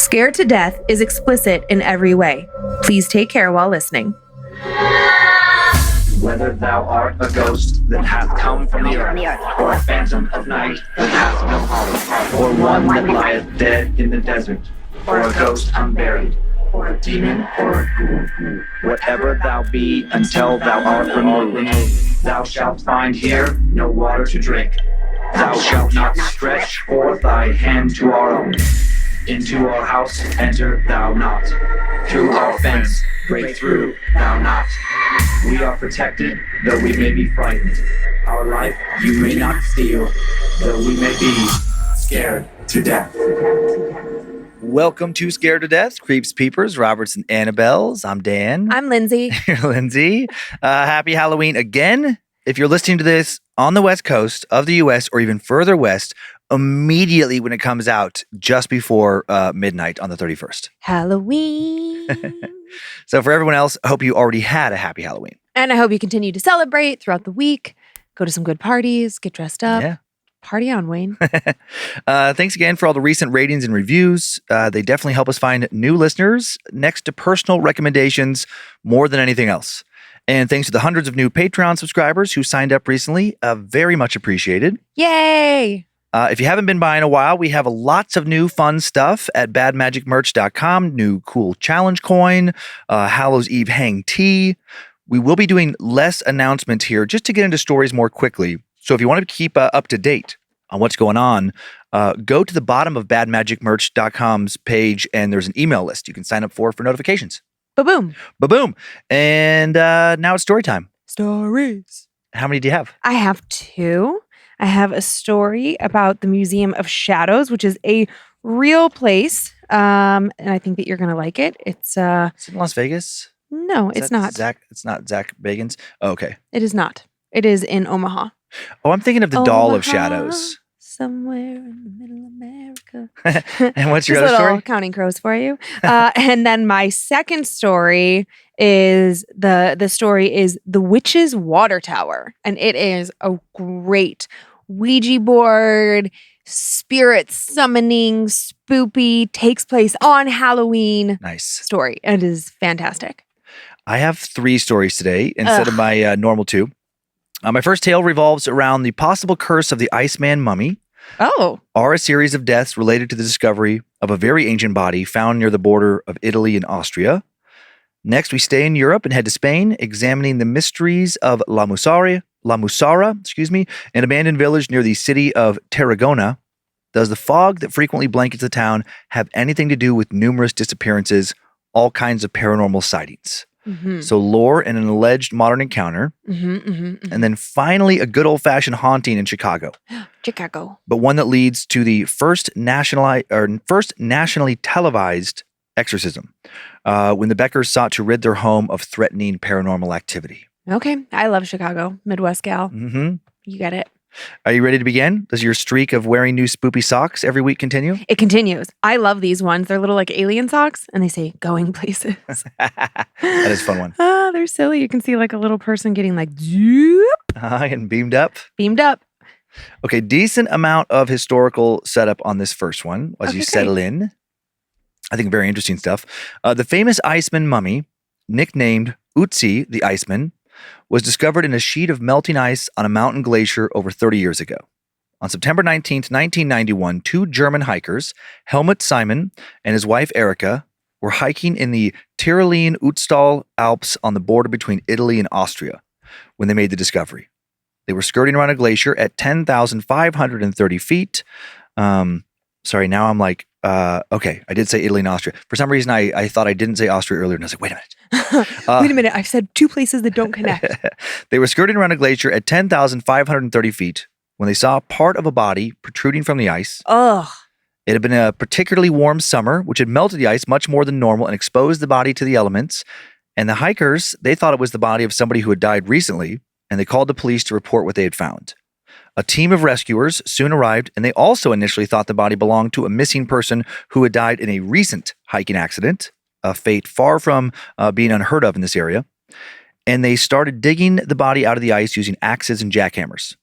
Scared to Death is explicit in every way. Please take care while listening. Whether thou art a ghost that hath come from the earth, or a phantom of night that hath no heart, or one that lieth dead in the desert, or a ghost unburied, or a demon, or a ghoul, whatever thou be until thou art removed, thou shalt find here no water to drink. Thou shalt not stretch forth thy hand to our own. Into our house enter thou not. Through our fence break through thou not. We are protected, though we may be frightened. Our life you may not steal, though we may be scared to death. Welcome to Scared to Death, Creeps, Peepers, Roberts, and Annabelles. I'm Dan. I'm Lynze. You're Lynze. Happy Halloween again. If you're listening to this on the west coast of the U.S. or even further west, immediately when it comes out just before midnight on the 31st. Halloween. So for everyone else, I hope you already had a happy Halloween. And I hope you continue to celebrate throughout the week. Go to some good parties, get dressed up. Yeah. Party on, Wayne. Thanks again for all the recent ratings and reviews. They definitely help us find new listeners next to personal recommendations more than anything else. And thanks to the hundreds of new Patreon subscribers who signed up recently. Very much appreciated. Yay! If you haven't been by in a while, we have lots of new fun stuff at badmagicmerch.com. New cool challenge coin, Hallows Eve hang tee. We will be doing less announcements here just to get into stories more quickly. So if you want to keep up to date on what's going on, go to the bottom of badmagicmerch.com's page and there's an email list you can sign up for notifications. Ba-boom. Ba-boom. And now it's story time. Stories. How many do you have? I have two. I have a story about the Museum of Shadows, which is a real place. And I think that you're going to like it. It's Is it in Las Vegas? No, it's not. It's not Zach Bagans? Oh, okay. It is not. It is in Omaha. Oh, I'm thinking of the Doll of Omaha, Shadows. Somewhere in the middle of America. And what's your Just other little story? Counting Crows for you. And then my second story is the story is the Witches Watertower. And it is a great Ouija board, spirit summoning, spoopy, takes place on Halloween Nice. story. It is fantastic. I have 3 stories today instead of my normal 2. My first tale revolves around the possible curse of the Iceman mummy, Oh. or a series of deaths related to the discovery of a very ancient body found near the border of Italy and Austria. Next, we stay in Europe and head to Spain, examining the mysteries of La Mussara, an abandoned village near the city of Tarragona. Does the fog that frequently blankets the town have anything to do with numerous disappearances, all kinds of paranormal sightings? Mm-hmm. So lore and an alleged modern encounter. And then finally, a good old-fashioned haunting in Chicago. Chicago. But one that leads to the first nationally televised exorcism, when the Beckers sought to rid their home of threatening paranormal activity. Okay. I love Chicago. Midwest gal. Mm-hmm. You get it. Are you ready to begin? Does your streak of wearing new spoopy socks every week continue? It continues. I love these ones. They're little like alien socks and they say going places. That is a fun one. Ah, they're silly. You can see like a little person getting like zoop, And beamed up. beamed up. Okay, decent amount of historical setup on this first one as you Okay, settle in. I think very interesting stuff. The famous Iceman mummy, nicknamed Ötzi the Iceman, was discovered in a sheet of melting ice on a mountain glacier over 30 years ago. On September 19th, 1991, 2 German hikers, Helmut Simon and his wife Erika, were hiking in the Tyrolean Utstal Alps on the border between Italy and Austria when they made the discovery. They were skirting around a glacier at 10,530 feet. Sorry, now I'm like, okay, I did say Italy and Austria. For some reason, I thought I didn't say Austria earlier, and I was like, wait a minute. Wait a minute. I've said 2 places that don't connect. They were skirting around a glacier at 10,530 feet when they saw part of a body protruding from the ice. Ugh. It had been a particularly warm summer, which had melted the ice much more than normal and exposed the body to the elements. And the hikers, they thought it was the body of somebody who had died recently, and they called the police to report what they had found. A team of rescuers soon arrived, and they also initially thought the body belonged to a missing person who had died in a recent hiking accident, a fate far from being unheard of in this area. And they started digging the body out of the ice using axes and jackhammers.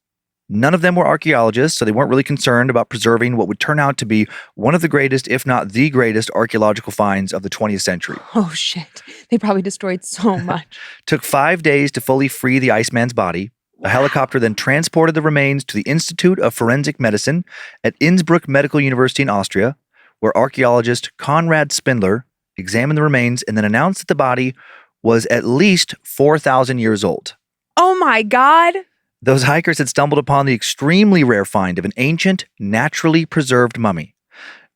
None of them were archaeologists, so they weren't really concerned about preserving what would turn out to be one of the greatest, if not the greatest, archaeological finds of the 20th century. Oh, shit. They probably destroyed so much. Took 5 days to fully free the Iceman's body. A helicopter then transported the remains to the Institute of Forensic Medicine at Innsbruck Medical University in Austria, where archaeologist Konrad Spindler examined the remains and then announced that the body was at least 4,000 years old. Oh my God. Those hikers had stumbled upon the extremely rare find of an ancient, naturally preserved mummy,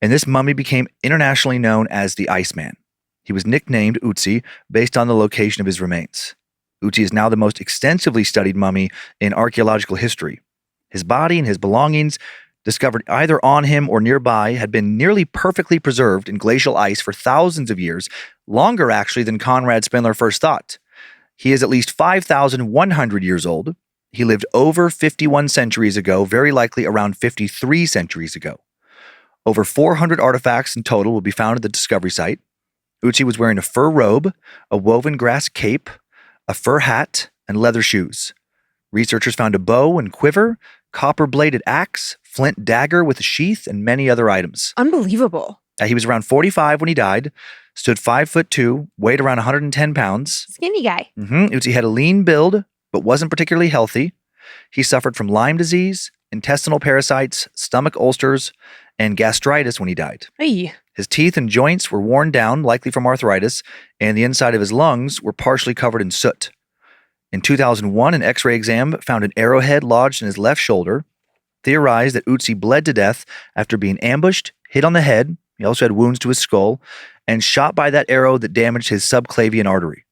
and this mummy became internationally known as the Iceman. He was nicknamed Ötzi based on the location of his remains. Ötzi is now the most extensively studied mummy in archaeological history. His body and his belongings, discovered either on him or nearby, had been nearly perfectly preserved in glacial ice for thousands of years, longer actually than Konrad Spindler first thought. He is at least 5,100 years old. He lived over 51 centuries ago, very likely around 53 centuries ago. Over 400 artifacts in total will be found at the discovery site. Ötzi was wearing a fur robe, a woven grass cape, a fur hat, and leather shoes. Researchers found a bow and quiver, copper-bladed axe, flint dagger with a sheath, and many other items. Unbelievable. He was around 45 when he died, stood 5'2", weighed around 110 pounds. Skinny guy. Ötzi had a lean build, but wasn't particularly healthy. He suffered from Lyme disease, intestinal parasites, stomach ulcers, and gastritis when he died. Hey. His teeth and joints were worn down, likely from arthritis, and the inside of his lungs were partially covered in soot. In 2001, an X-ray exam found an arrowhead lodged in his left shoulder, theorized that Ötzi bled to death after being ambushed, hit on the head, he also had wounds to his skull, and shot by that arrow that damaged his subclavian artery.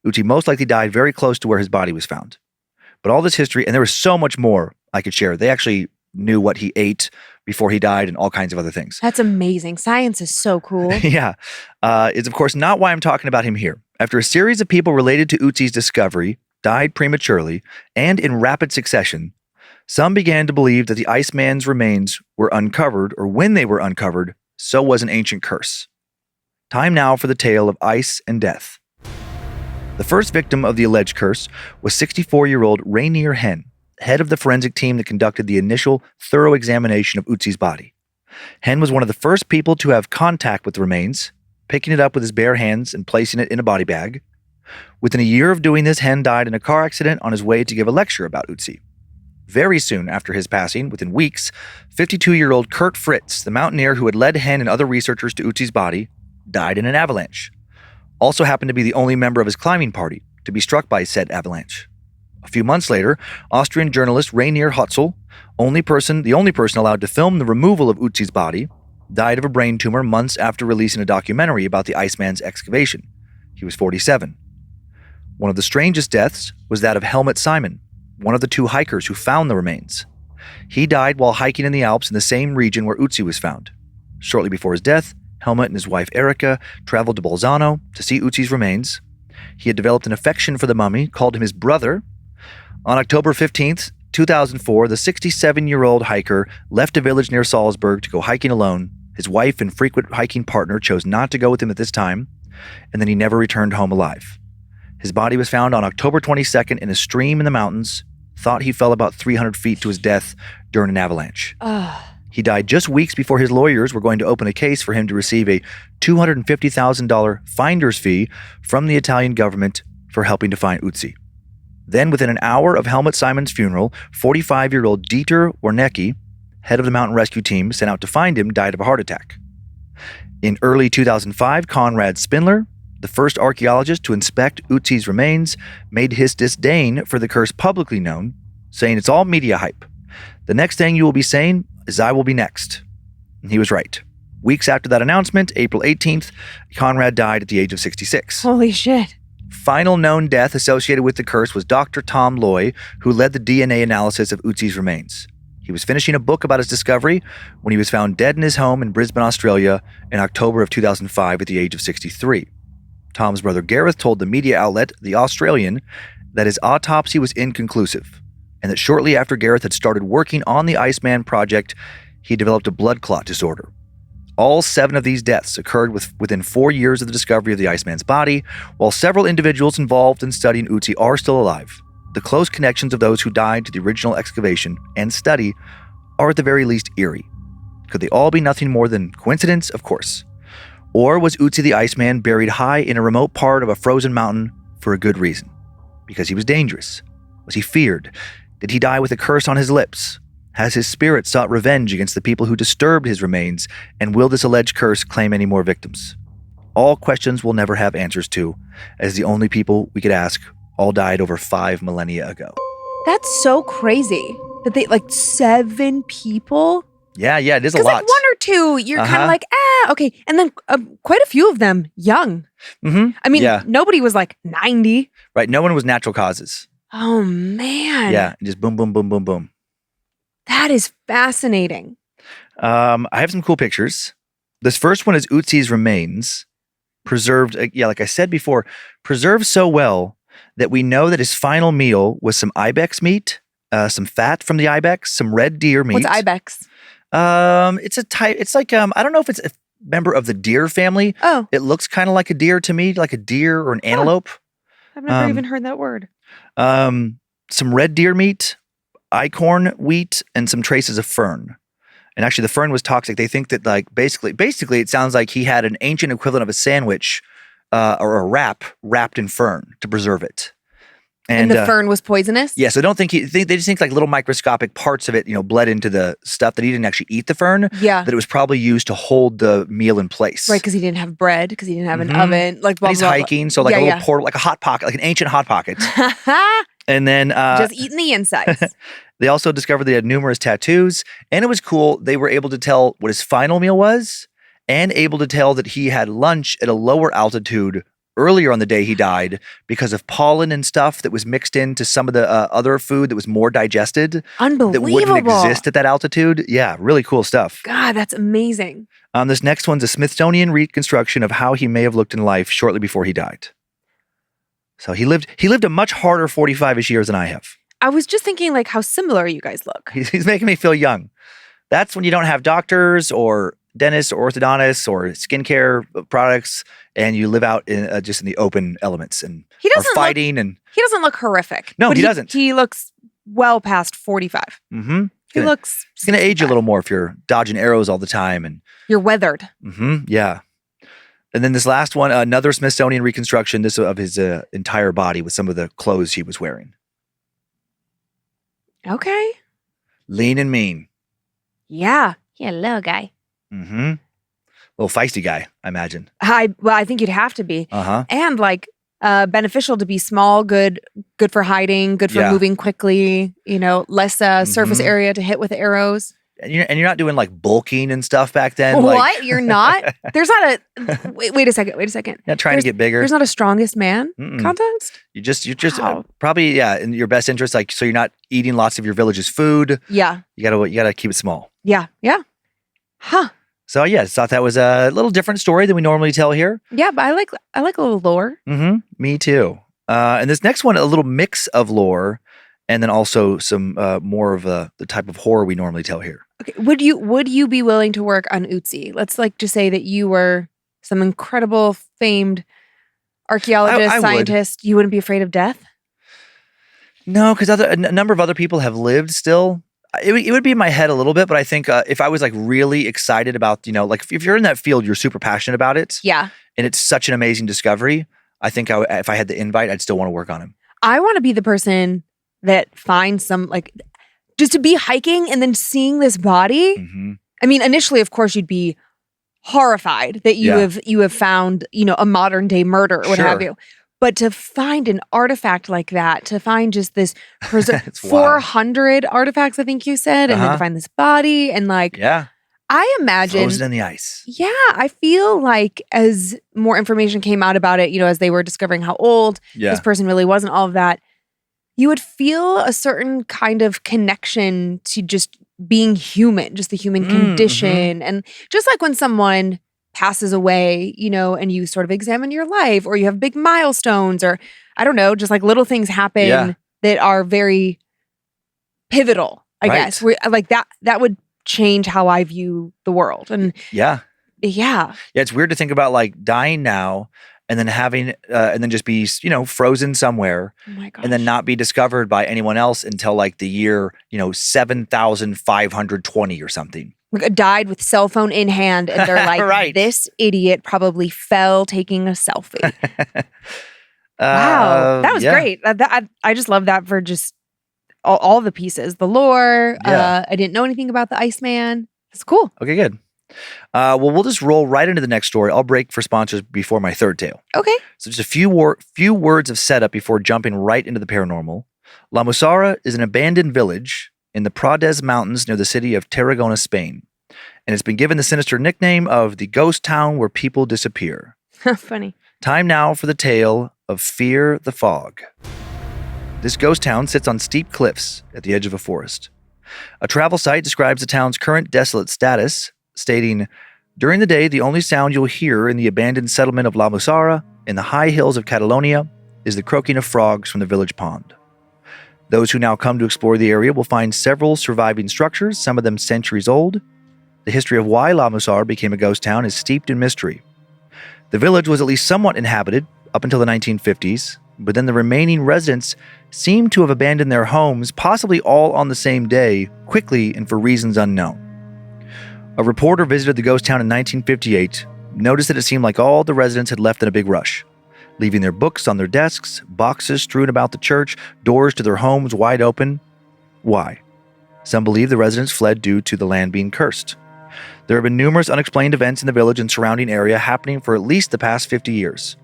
Ötzi most likely died very close to where his body was found. But all this history, and there was so much more I could share. They actually knew what he ate before he died and all kinds of other things. That's amazing. Science is so cool. Yeah. It's, of course, not why I'm talking about him here. After a series of people related to Ötzi's discovery died prematurely and in rapid succession, some began to believe that the Iceman's remains were uncovered, or when they were uncovered, so was an ancient curse. Time now for the tale of ice and death. The first victim of the alleged curse was 64-year-old Rainier Henn, head of the forensic team that conducted the initial thorough examination of Ötzi's body. Henn was one of the first people to have contact with the remains, picking it up with his bare hands and placing it in a body bag. Within a year of doing this, Henn died in a car accident on his way to give a lecture about Ötzi. Very soon after his passing, within weeks, 52-year-old Kurt Fritz, the mountaineer who had led Henn and other researchers to Ötzi's body, died in an avalanche. Also happened to be the only member of his climbing party to be struck by said avalanche. A few months later, Austrian journalist Rainier Hotzel, the only person allowed to film the removal of Ötzi's body, died of a brain tumor months after releasing a documentary about the Iceman's excavation. He was 47. One of the strangest deaths was that of Helmut Simon, one of the 2 hikers who found the remains. He died while hiking in the Alps in the same region where Ötzi was found. Shortly before his death, Helmut and his wife Erika traveled to Bolzano to see Ötzi's remains. He had developed an affection for the mummy, called him his brother. On October 15th, 2004, the 67-year-old hiker left a village near Salzburg to go hiking alone. His wife and frequent hiking partner chose not to go with him at this time, and then he never returned home alive. His body was found on October 22nd in a stream in the mountains. Thought he fell about 300 feet to his death during an avalanche. He died just weeks before his lawyers were going to open a case for him to receive a $250,000 finder's fee from the Italian government for helping to find Ötzi. Then, within an hour of Helmut Simon's funeral, 45-year-old Dieter Warnecke, head of the mountain rescue team sent out to find him, died of a heart attack. In early 2005, Konrad Spindler, the first archaeologist to inspect Ötzi's remains, made his disdain for the curse publicly known, saying it's all media hype. The next thing you will be saying is I will be next. And he was right. Weeks after that announcement, April 18th, Konrad died at the age of 66. Holy shit. Final known death associated with the curse was Dr. Tom Loy, who led the DNA analysis of Ötzi's remains. He was finishing a book about his discovery when he was found dead in his home in Brisbane, Australia in October of 2005 at the age of 63. Tom's brother Gareth told the media outlet, The Australian, that his autopsy was inconclusive, and that shortly after Gareth had started working on the Iceman project, he developed a blood clot disorder. All 7 of these deaths occurred within 4 years of the discovery of the Iceman's body, while several individuals involved in studying Ötzi are still alive, the close connections of those who died to the original excavation and study are at the very least eerie. Could they all be nothing more than coincidence? Of course. Or was Ötzi the Iceman buried high in a remote part of a frozen mountain for a good reason? Because he was dangerous? Was he feared? Did he die with a curse on his lips? Has his spirit sought revenge against the people who disturbed his remains? And will this alleged curse claim any more victims? All questions we'll never have answers to, as the only people we could ask all died over 5 millennia ago. That's so crazy that they, like, 7 people? Yeah, it is a lot. Because, like, 1 or 2, you're kind of like, okay. And then quite a few of them young. Mm-hmm. I mean, nobody was like 90. Right, no one was natural causes. Oh, man. Yeah, just boom, boom, boom, boom, boom. That is fascinating. I have some cool pictures. This first one is Ötzi's remains, preserved, like I said before, preserved so well that we know that his final meal was some ibex meat, some fat from the ibex, some red deer meat. What's ibex? It's a type. It's like I don't know if it's a member of the deer family. Oh, it looks kind of like a deer to me, like a deer or an antelope. I've never even heard that word. Some red deer meat, acorn wheat, and some traces of fern. And actually, the fern was toxic. They think that, like, basically, it sounds like he had an ancient equivalent of a sandwich or a wrap wrapped in fern to preserve it. And the fern was poisonous? Yeah, so they just think like little microscopic parts of it, bled into the stuff, that he didn't actually eat the fern. Yeah. That it was probably used to hold the meal in place. Right, because he didn't have bread, because he didn't have an oven. Like, blah, he's blah, hiking, so like a little portal, like a hot pocket, like an ancient hot pocket. And then just eating the insides. They also discovered they had numerous tattoos, and it was cool. They were able to tell what his final meal was, and able to tell that he had lunch at a lower altitude earlier on the day he died because of pollen and stuff that was mixed into some of the other food that was more digested. Unbelievable. That wouldn't exist at that altitude. Yeah, really cool stuff. God, that's amazing. This next one's a Smithsonian reconstruction of how he may have looked in life shortly before he died. So he lived a much harder 45-ish years than I have. I was just thinking, like, how similar you guys look. He's making me feel young. That's when you don't have doctors or dentists or orthodontists or skincare products, and you live out in just in the open elements and are fighting. He doesn't look horrific. No, he doesn't. He looks well past 45. Mm-hmm. He looks. He's going to age a little more if you're dodging arrows all the time and you're weathered. Mm-hmm. Yeah. And then this last one, another Smithsonian reconstruction, this of his entire body with some of the clothes he was wearing. Okay. Lean and mean. Yeah. Yeah, little guy. Mm-hmm. Little feisty guy, I imagine. I think you'd have to be. Uh-huh. And like beneficial to be small, good for hiding, good for moving quickly, less surface area to hit with arrows. And you're not doing like bulking and stuff back then. What? Like... You're not? There's not a wait a second. Not trying to get bigger. There's not a strongest man contest? You're just probably in your best interest, like, so you're not eating lots of your village's food. Yeah. You gotta keep it small. Yeah. Yeah. Huh. So yeah, I just thought that was a little different story than we normally tell here. Yeah, but I like a little lore. Mm-hmm. Me too. And this next one, a little mix of lore, and then also some more of the type of horror we normally tell here. Okay. Would you be willing to work on Ötzi? Let's just say that you were some incredible, famed archaeologist, scientist. You wouldn't be afraid of death? No, because a number of other people have lived still. It would be in my head a little bit, but I think if I was like really excited about, like if you're in that field, you're super passionate about it. Yeah. And it's such an amazing discovery. I think if I had the invite, I'd still want to work on him. I want to be the person that finds some, just to be hiking and then seeing this body. Mm-hmm. I mean, initially, of course, you'd be horrified that you have found, a modern day murder or what have you. But to find an artifact like that, to find just this 400 artifacts, I think you said, and then to find this body and I imagine frozen in the ice. Yeah, I feel like as more information came out about it, as they were discovering how old this person really wasn't, all of that, you would feel a certain kind of connection to just being human, just the human condition. And just like when someone passes away, and you sort of examine your life, or you have big milestones, or I don't know, just like little things happen that are very pivotal, I guess. Where, that would change how I view the world. And it's weird to think about like dying now and then and then just be, frozen somewhere, Oh my gosh. and then not be discovered by anyone else until like the year, 7,520 or something. Like, died with cell phone in hand, and they're like, Right. This idiot probably fell taking a selfie. Wow, that was Yeah. great. I just love that for just all the pieces, the lore. Yeah. I didn't know anything about the Iceman. It's cool. Okay, good. Well, we'll just roll right into the next story. I'll break for sponsors before my third tale. Okay. So just a few words of setup before jumping right into the paranormal. La Mussara is an abandoned village in the Prades Mountains near the city of Tarragona, Spain. And it's been given the sinister nickname of the ghost town where people disappear. Funny. Time now for the tale of Fear the Fog. This ghost town sits on steep cliffs at the edge of a forest. A travel site describes the town's current desolate status, stating, "During the day, the only sound you'll hear in the abandoned settlement of La Mussara in the high hills of Catalonia is the croaking of frogs from the village pond. Those who now come to explore the area will find several surviving structures, some of them centuries old. The history of why La Mussara became a ghost town is steeped in mystery. The village was at least somewhat inhabited up until the 1950s, but then the remaining residents seem to have abandoned their homes, possibly all on the same day, quickly and for reasons unknown. A reporter visited the ghost town in 1958, noticed that it seemed like all the residents had left in a big rush, leaving their books on their desks, boxes strewn about the church, doors to their homes wide open. Why? Some believe the residents fled due to the land being cursed. There have been numerous unexplained events in the village and surrounding area happening for at least the past 50 years.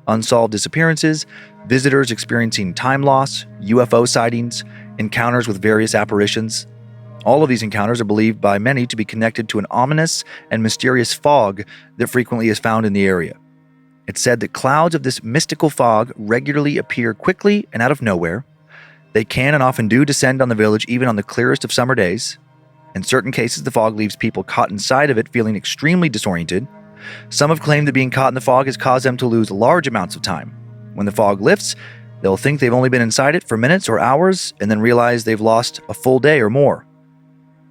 Unsolved disappearances, visitors experiencing time loss, UFO sightings, encounters with various apparitions. All of these encounters are believed by many to be connected to an ominous and mysterious fog that frequently is found in the area. It's said that clouds of this mystical fog regularly appear quickly and out of nowhere. They can and often do descend on the village even on the clearest of summer days. In certain cases, the fog leaves people caught inside of it feeling extremely disoriented. Some have claimed that being caught in the fog has caused them to lose large amounts of time. When the fog lifts, they'll think they've only been inside it for minutes or hours and then realize they've lost a full day or more.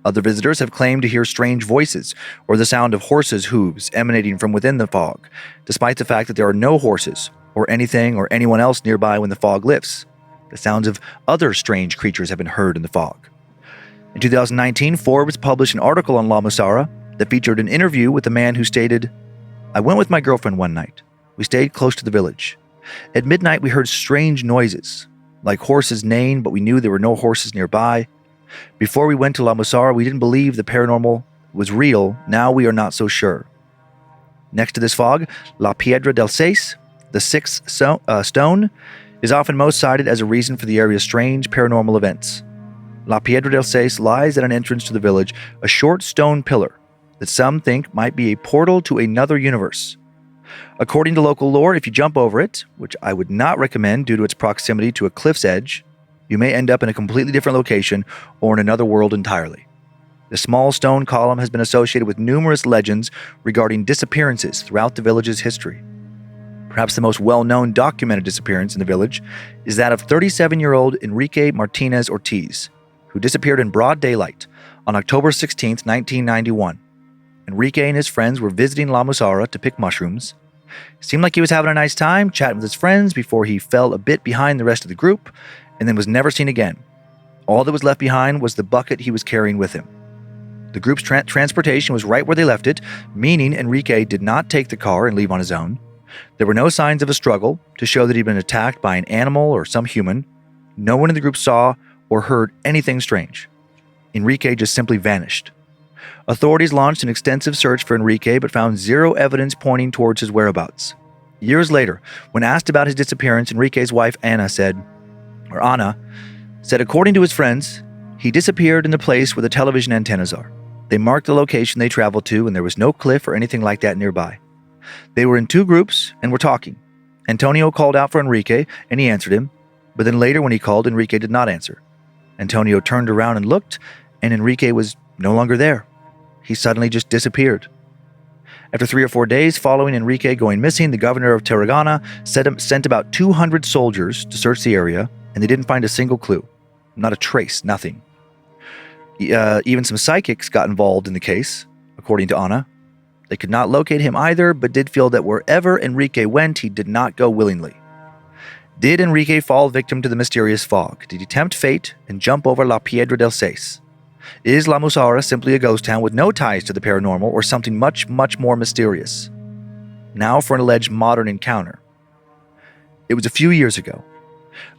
Other visitors have claimed to hear strange voices or the sound of horses' hooves emanating from within the fog, despite the fact that there are no horses or anything or anyone else nearby when the fog lifts. The sounds of other strange creatures have been heard in the fog. In 2019, Forbes published an article on La Mussara that featured an interview with a man who stated, "I went with my girlfriend one night. We stayed close to the village. At midnight, we heard strange noises, like horses neighing, but we knew there were no horses nearby. Before we went to La Mussara, we didn't believe the paranormal was real. Now we are not so sure." Next to this fog, La Piedra del Seis, the sixth stone, is often most cited as a reason for the area's strange paranormal events. La Piedra del Seis lies at an entrance to the village, a short stone pillar that some think might be a portal to another universe. According to local lore, if you jump over it, which I would not recommend due to its proximity to a cliff's edge, you may end up in a completely different location or in another world entirely. The small stone column has been associated with numerous legends regarding disappearances throughout the village's history. Perhaps the most well-known documented disappearance in the village is that of 37-year-old Enrique Martinez Ortiz, who disappeared in broad daylight on October 16, 1991. Enrique and his friends were visiting La Mussara to pick mushrooms. It seemed like he was having a nice time chatting with his friends before he fell a bit behind the rest of the group and then was never seen again. All that was left behind was the bucket he was carrying with him. The group's transportation was right where they left it, meaning Enrique did not take the car and leave on his own. There were no signs of a struggle to show that he'd been attacked by an animal or some human. No one in the group saw or heard anything strange. Enrique just simply vanished. Authorities launched an extensive search for Enrique but found zero evidence pointing towards his whereabouts. Years later, when asked about his disappearance, Enrique's wife Anna said, according to his friends, he disappeared in the place where the television antennas are. They marked the location they traveled to and there was no cliff or anything like that nearby. They were in two groups and were talking. Antonio called out for Enrique and he answered him, but then later when he called, Enrique did not answer. Antonio turned around and looked, and Enrique was no longer there. He suddenly just disappeared. After 3 or 4 days following Enrique going missing, the governor of Tarragona sent about 200 soldiers to search the area, and they didn't find a single clue. Not a trace, nothing. Even some psychics got involved in the case, according to Anna. They could not locate him either, but did feel that wherever Enrique went, he did not go willingly. Did Enrique fall victim to the mysterious fog? Did he tempt fate and jump over La Piedra del Seis? Is La Mussara simply a ghost town with no ties to the paranormal or something much, much more mysterious? Now for an alleged modern encounter. It was a few years ago.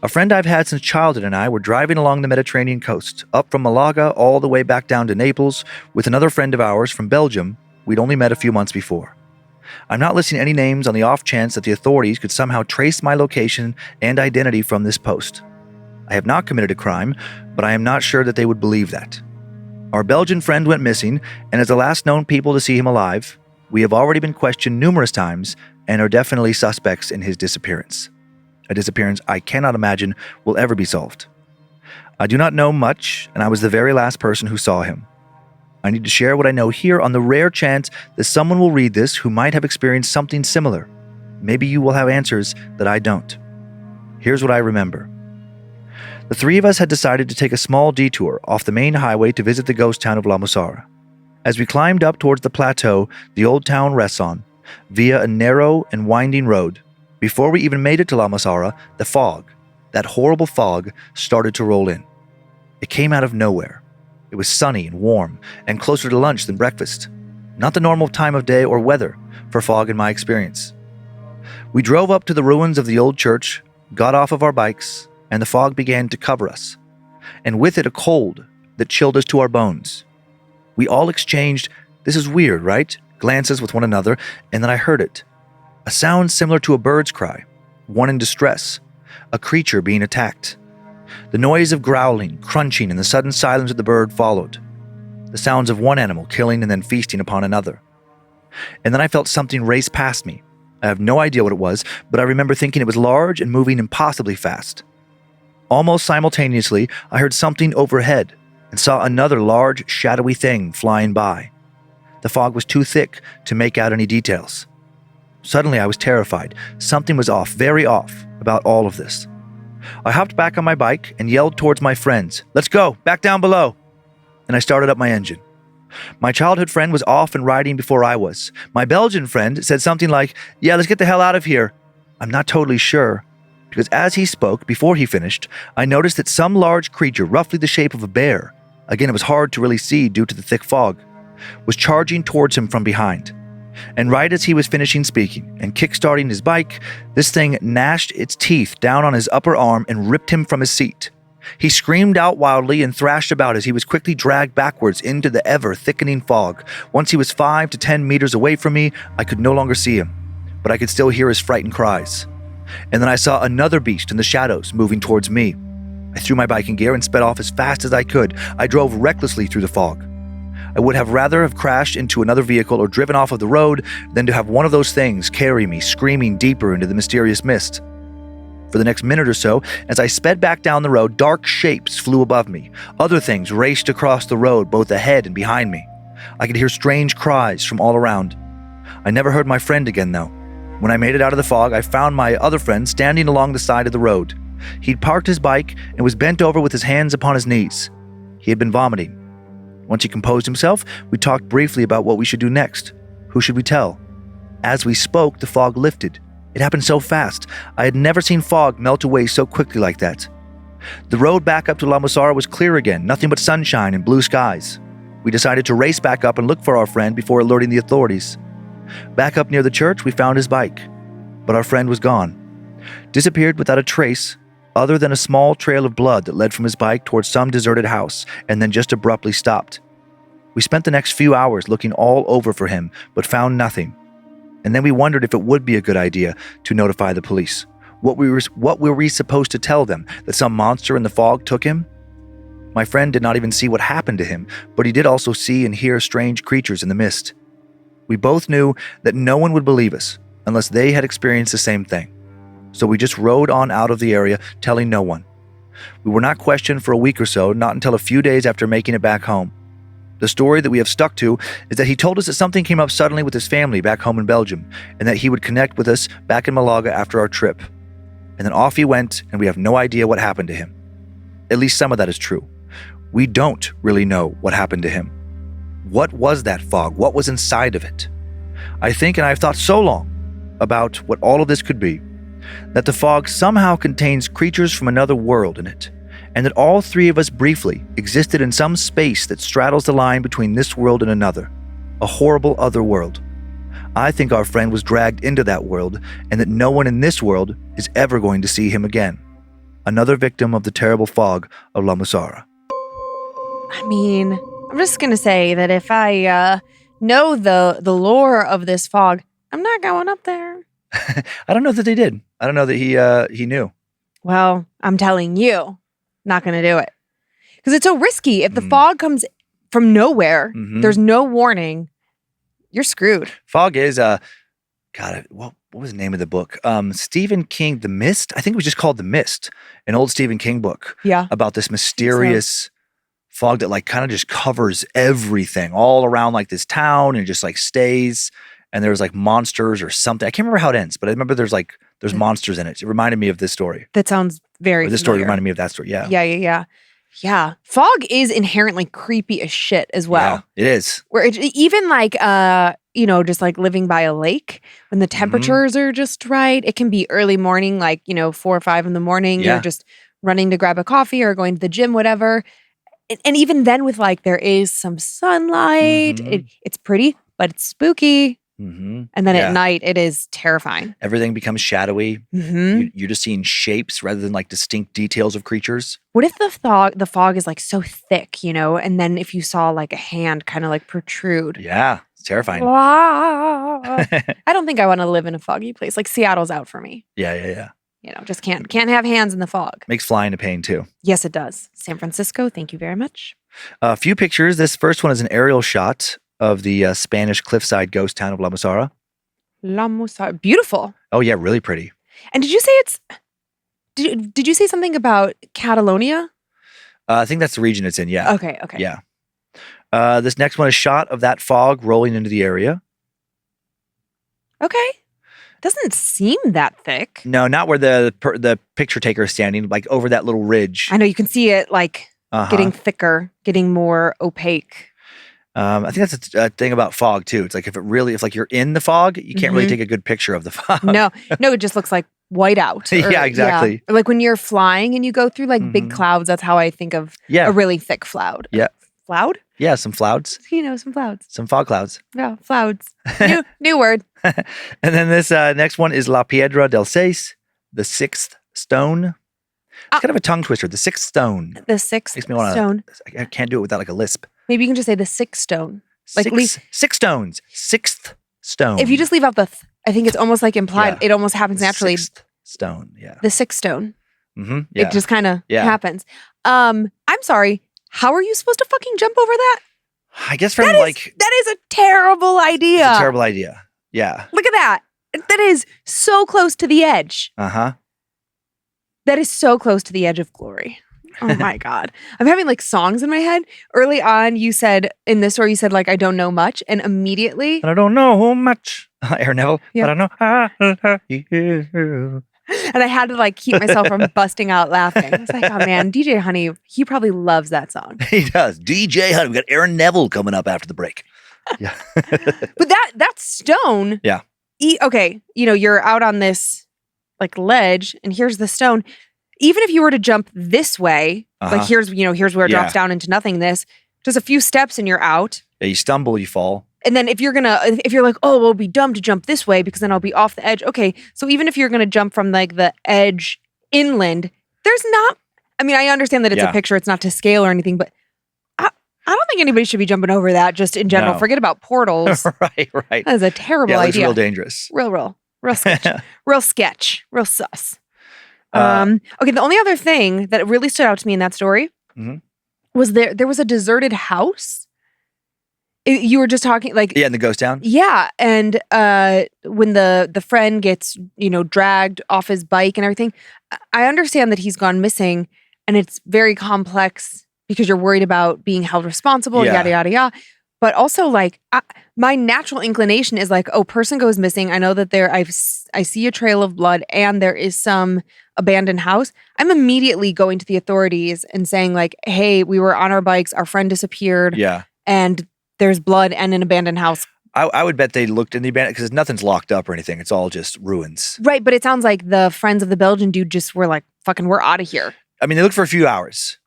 A friend I've had since childhood and I were driving along the Mediterranean coast, up from Malaga all the way back down to Naples, with another friend of ours from Belgium we'd only met a few months before. I'm not listing any names on the off chance that the authorities could somehow trace my location and identity from this post. I have not committed a crime, but I am not sure that they would believe that. Our Belgian friend went missing, and as the last known people to see him alive, we have already been questioned numerous times and are definitely suspects in his disappearance. A disappearance I cannot imagine will ever be solved. I do not know much, and I was the very last person who saw him. I need to share what I know here on the rare chance that someone will read this who might have experienced something similar. Maybe you will have answers that I don't. Here's what I remember. The three of us had decided to take a small detour off the main highway to visit the ghost town of La Mussara. As we climbed up towards the plateau the old town rests on, via a narrow and winding road, before we even made it to La Mussara, the fog, that horrible fog, started to roll in. It came out of nowhere. It was sunny and warm, and closer to lunch than breakfast. Not the normal time of day or weather for fog in my experience. We drove up to the ruins of the old church, got off of our bikes, and the fog began to cover us, and with it a cold that chilled us to our bones. We all exchanged, "This is weird, right?" glances with one another, and then I heard it. A sound similar to a bird's cry, one in distress, a creature being attacked. The noise of growling, crunching, and the sudden silence of the bird followed. The sounds of one animal killing and then feasting upon another. And then I felt something race past me. I have no idea what it was, but I remember thinking it was large and moving impossibly fast. Almost simultaneously, I heard something overhead and saw another large, shadowy thing flying by. The fog was too thick to make out any details. Suddenly I was terrified. Something was off, very off, about all of this. I hopped back on my bike and yelled towards my friends, "Let's go, back down below." And I started up my engine. My childhood friend was off and riding before I was. My Belgian friend said something like, "Yeah, let's get the hell out of here." I'm not totally sure, because as he spoke, before he finished, I noticed that some large creature, roughly the shape of a bear, again it was hard to really see due to the thick fog, was charging towards him from behind. And right as he was finishing speaking and kick-starting his bike, this thing gnashed its teeth down on his upper arm and ripped him from his seat. He screamed out wildly and thrashed about as he was quickly dragged backwards into the ever-thickening fog. Once he was 5 to 10 meters away from me, I could no longer see him, but I could still hear his frightened cries. And then I saw another beast in the shadows moving towards me. I threw my bike in gear and sped off as fast as I could. I drove recklessly through the fog. I would have rather have crashed into another vehicle or driven off of the road than to have one of those things carry me screaming deeper into the mysterious mist. For the next minute or so, as I sped back down the road, dark shapes flew above me. Other things raced across the road, both ahead and behind me. I could hear strange cries from all around. I never heard my friend again, though. When I made it out of the fog, I found my other friend standing along the side of the road. He'd parked his bike and was bent over with his hands upon his knees. He had been vomiting. Once he composed himself, we talked briefly about what we should do next. Who should we tell? As we spoke, the fog lifted. It happened so fast. I had never seen fog melt away so quickly like that. The road back up to La Mussara was clear again, nothing but sunshine and blue skies. We decided to race back up and look for our friend before alerting the authorities. Back up near the church, we found his bike, but our friend was gone. Disappeared without a trace, other than a small trail of blood that led from his bike towards some deserted house and then just abruptly stopped. We spent the next few hours looking all over for him, but found nothing. And then we wondered if it would be a good idea to notify the police. What were we supposed to tell them? That some monster in the fog took him? My friend did not even see what happened to him, but he did also see and hear strange creatures in the mist. We both knew that no one would believe us unless they had experienced the same thing. So we just rode on out of the area, telling no one. We were not questioned for a week or so, not until a few days after making it back home. The story that we have stuck to is that he told us that something came up suddenly with his family back home in Belgium, and that he would connect with us back in Malaga after our trip. And then off he went, and we have no idea what happened to him. At least some of that is true. We don't really know what happened to him. What was that fog? What was inside of it? I think, and I've thought so long about what all of this could be, that the fog somehow contains creatures from another world in it, and that all three of us briefly existed in some space that straddles the line between this world and another, a horrible other world. I think our friend was dragged into that world, and that no one in this world is ever going to see him again. Another victim of the terrible fog of La Mussara. I mean, I'm just going to say that if I know the lore of this fog, I'm not going up there. I don't know that they did. I don't know that he knew. Well, I'm telling you, not going to do it. Because it's so risky. If the fog comes from nowhere, there's no warning, you're screwed. Fog is, what was the name of the book? Stephen King, The Mist? I think it was just called The Mist, an old Stephen King book. Yeah. About this mysterious fog that like kind of just covers everything all around like this town and just like stays. And there's like monsters or something. I can't remember how it ends, but I remember there's monsters in it. It reminded me of this story. That sounds very This story reminded me of that story. Yeah. Yeah. Fog is inherently creepy as shit as well. Yeah, it is. Where even like, just like living by a lake when the temperatures are just right. It can be early morning, like, 4 or 5 in the morning. Yeah. You're just running to grab a coffee or going to the gym, whatever. And even then with like, there is some sunlight. It's pretty, but it's spooky. And then at night, it is terrifying. Everything becomes shadowy. You're just seeing shapes rather than like distinct details of creatures. What if the fog is like so thick, and then if you saw like a hand kind of like protrude? Yeah, it's terrifying. I don't think I want to live in a foggy place. Like Seattle's out for me. Yeah. Just can't have hands in the fog. Makes flying a pain too. Yes, it does. San Francisco, thank you very much. A few pictures. This first one is an aerial shot of the Spanish cliffside ghost town of La Mussara. La Mussara. Beautiful. Oh, yeah, really pretty. And did you say did you say something about Catalonia? I think that's the region it's in, yeah. Okay. Yeah. This next one is a shot of that fog rolling into the area. Okay. Doesn't seem that thick. No, not where the picture taker is standing, like over that little ridge. I know, you can see it like getting thicker, getting more opaque. I think that's a thing about fog too. It's like if you're in the fog, you can't really take a good picture of the fog. No, it just looks like whiteout. Yeah, exactly. Yeah. Or like when you're flying and you go through like big clouds, that's how I think of a really thick cloud. Yeah. Cloud? Yeah, some clouds. Some clouds. Some fog clouds. Yeah, clouds. New word. And then this next one is La Piedra del Seis, the sixth stone. It's kind of a tongue twister. The sixth stone. The sixth Makes me wanna, stone. I can't do it without like a lisp. Maybe you can just say the sixth stone. Like six stones. Sixth stone. If you just leave out the I think it's almost like implied. It almost happens naturally. Sixth stone. Yeah. The sixth stone. Yeah. It just kind of happens. I'm sorry. How are you supposed to fucking jump over that? I guess from that is a terrible idea. It's a terrible idea. Yeah. Look at that. That is so close to the edge. That is so close to the edge of glory. Oh my God. I'm having like songs in my head. Early on, you said, in this story, you said like, I don't know much. And immediately. I don't know much. Aaron Neville. Yeah. But I know you. And I had to like keep myself from busting out laughing. I was like, oh man, DJ Honey, he probably loves that song. He does. DJ Honey. We got Aaron Neville coming up after the break. Yeah. But that stone. Yeah. Okay. You're out on this like ledge and here's the stone. Even if you were to jump this way, like here's where it drops down into nothingness, just a few steps and you're out. Yeah, you stumble, you fall. And then if you're like, oh, well, it'll be dumb to jump this way because then I'll be off the edge. Okay. So even if you're going to jump from like the edge inland, there's not, I understand that it's a picture, it's not to scale or anything, but I don't think anybody should be jumping over that just in general. No. Forget about portals. Right. That is a terrible idea. It's real dangerous. Real sketch. Real sus. Okay, the only other thing that really stood out to me in that story was there was a deserted house. You were just talking like in the ghost town. Yeah, and when the friend gets dragged off his bike and everything, I understand that he's gone missing, and it's very complex because you're worried about being held responsible, yada yada yada. But also, like, my natural inclination is like, oh, person goes missing. I know that I see a trail of blood and there is some abandoned house. I'm immediately going to the authorities and saying like, hey, we were on our bikes. Our friend disappeared. Yeah. And there's blood and an abandoned house. I would bet they looked in the abandoned because nothing's locked up or anything. It's all just ruins. Right, but it sounds like the friends of the Belgian dude just were like, fucking, we're out of here. I mean, they looked for a few hours.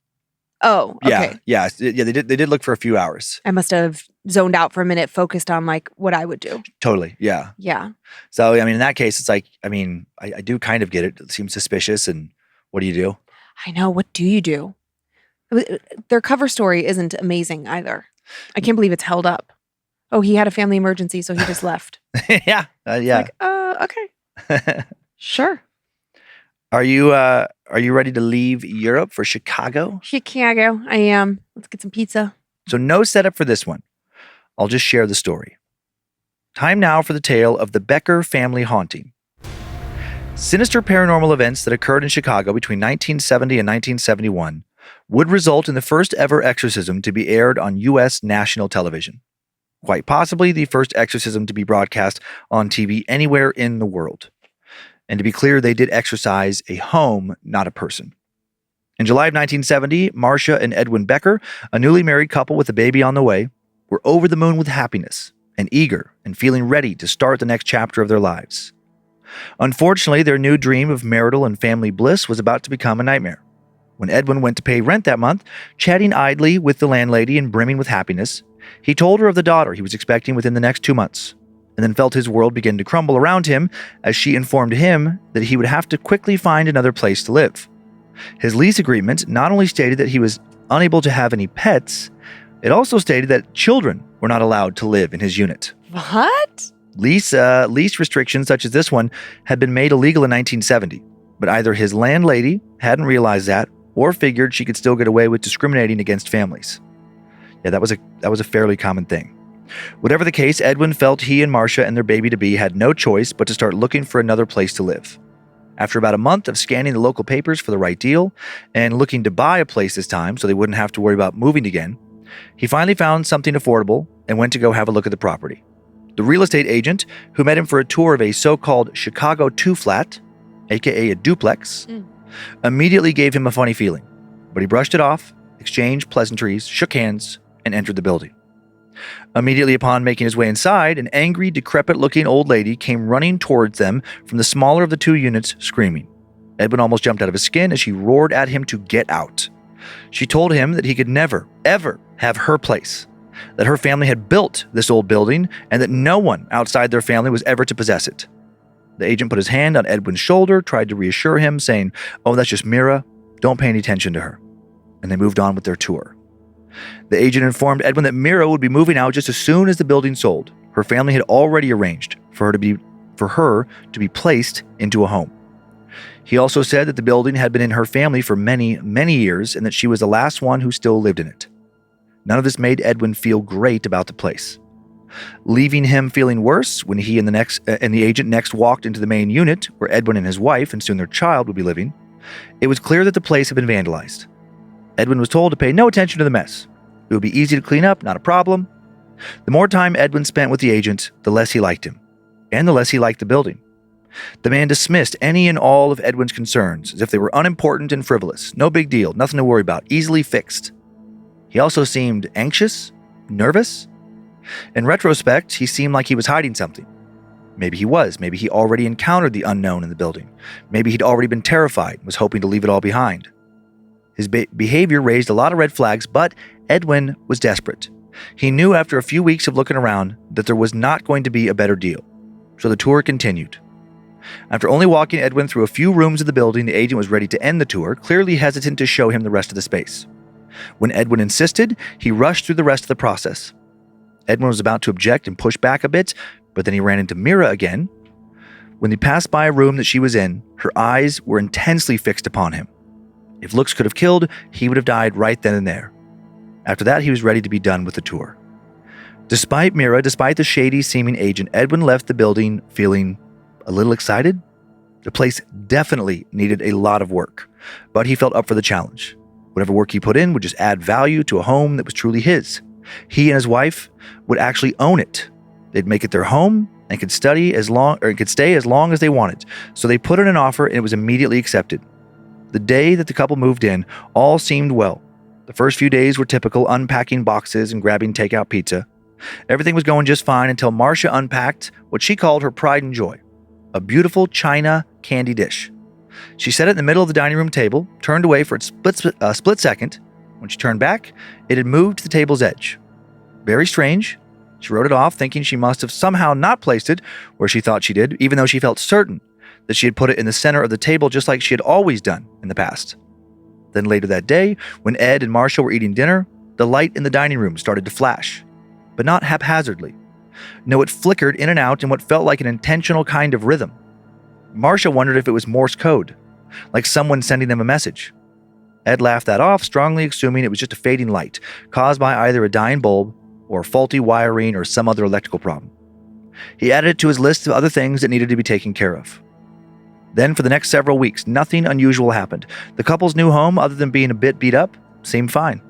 Oh, okay. Yeah. They did look for a few hours. I must have zoned out for a minute, focused on like what I would do. Totally. Yeah. Yeah. So, I mean, in that case, it's like, I mean, I do kind of get it. It seems suspicious. And what do you do? I know. What do you do? Their cover story isn't amazing either. I can't believe it's held up. Oh, he had a family emergency, so he just left. Yeah. Yeah. Okay. Sure. Are you ready to leave Europe for Chicago? Chicago. I am. Let's get some pizza. So no setup for this one. I'll just share the story. Time now for the tale of the Becker family haunting. Sinister paranormal events that occurred in Chicago between 1970 and 1971 would result in the first ever exorcism to be aired on U.S. national television. Quite possibly the first exorcism to be broadcast on TV anywhere in the world. And to be clear, they did exorcise a home, not a person. In July of 1970, Marcia and Edwin Becker, a newly married couple with a baby on the way, were over the moon with happiness and eager and feeling ready to start the next chapter of their lives. Unfortunately, their new dream of marital and family bliss was about to become a nightmare. When Edwin went to pay rent that month, chatting idly with the landlady and brimming with happiness, he told her of the daughter he was expecting within the next 2 months, and then felt his world begin to crumble around him as she informed him that he would have to quickly find another place to live. His lease agreement not only stated that he was unable to have any pets, it also stated that children were not allowed to live in his unit. What? Lease restrictions such as this one had been made illegal in 1970, but either his landlady hadn't realized that or figured she could still get away with discriminating against families. Yeah, that was a fairly common thing. Whatever the case, Edwin felt he and Marcia and their baby-to-be had no choice but to start looking for another place to live. After about a month of scanning the local papers for the right deal and looking to buy a place this time so they wouldn't have to worry about moving again, he finally found something affordable and went to go have a look at the property. The real estate agent, who met him for a tour of a so-called Chicago two-flat, aka a duplex, immediately gave him a funny feeling, but he brushed it off, exchanged pleasantries, shook hands, and entered the building. Immediately upon making his way inside, an angry, decrepit-looking old lady came running towards them from the smaller of the two units, screaming. Edwin almost jumped out of his skin as she roared at him to get out. She told him that he could never, ever have her place, that her family had built this old building, and that no one outside their family was ever to possess it. The agent put his hand on Edwin's shoulder, tried to reassure him, saying, "Oh, that's just Mira. Don't pay any attention to her." And they moved on with their tour. The agent informed Edwin that Mira would be moving out just as soon as the building sold. Her family had already arranged for her to be placed into a home. He also said that the building had been in her family for many, many years and that she was the last one who still lived in it. None of this made Edwin feel great about the place. Leaving him feeling worse when he and the agent next walked into the main unit where Edwin and his wife and soon their child would be living, it was clear that the place had been vandalized. Edwin was told to pay no attention to the mess. It would be easy to clean up, not a problem. The more time Edwin spent with the agent, the less he liked him, and the less he liked the building. The man dismissed any and all of Edwin's concerns as if they were unimportant and frivolous. No big deal, nothing to worry about, easily fixed. He also seemed anxious, nervous. In retrospect, he seemed like he was hiding something. Maybe he was. Maybe he already encountered the unknown in the building. Maybe he'd already been terrified and was hoping to leave it all behind. His behavior raised a lot of red flags, but Edwin was desperate. He knew after a few weeks of looking around that there was not going to be a better deal. So the tour continued. After only walking Edwin through a few rooms of the building, the agent was ready to end the tour, clearly hesitant to show him the rest of the space. When Edwin insisted, he rushed through the rest of the process. Edwin was about to object and push back a bit, but then he ran into Mira again. When he passed by a room that she was in, her eyes were intensely fixed upon him. If looks could have killed, he would have died right then and there. After that, he was ready to be done with the tour. Despite Mira, despite the shady-seeming agent, Edwin left the building feeling a little excited. The place definitely needed a lot of work, but he felt up for the challenge. Whatever work he put in would just add value to a home that was truly his. He and his wife would actually own it. They'd make it their home and could stay as long as they wanted. So they put in an offer and it was immediately accepted. The day that the couple moved in, all seemed well. The first few days were typical, unpacking boxes and grabbing takeout pizza. Everything was going just fine until Marcia unpacked what she called her pride and joy, a beautiful china candy dish. She set it in the middle of the dining room table, turned away for a split second. When she turned back, it had moved to the table's edge. Very strange. She wrote it off, thinking she must have somehow not placed it where she thought she did, even though she felt certain that she had put it in the center of the table just like she had always done in the past. Then later that day, when Ed and Marcia were eating dinner, the light in the dining room started to flash, but not haphazardly. No, it flickered in and out in what felt like an intentional kind of rhythm. Marcia wondered if it was Morse code, like someone sending them a message. Ed laughed that off, strongly assuming it was just a fading light, caused by either a dying bulb or faulty wiring or some other electrical problem. He added it to his list of other things that needed to be taken care of. Then for the next several weeks, nothing unusual happened. The couple's new home, other than being a bit beat up, seemed fine.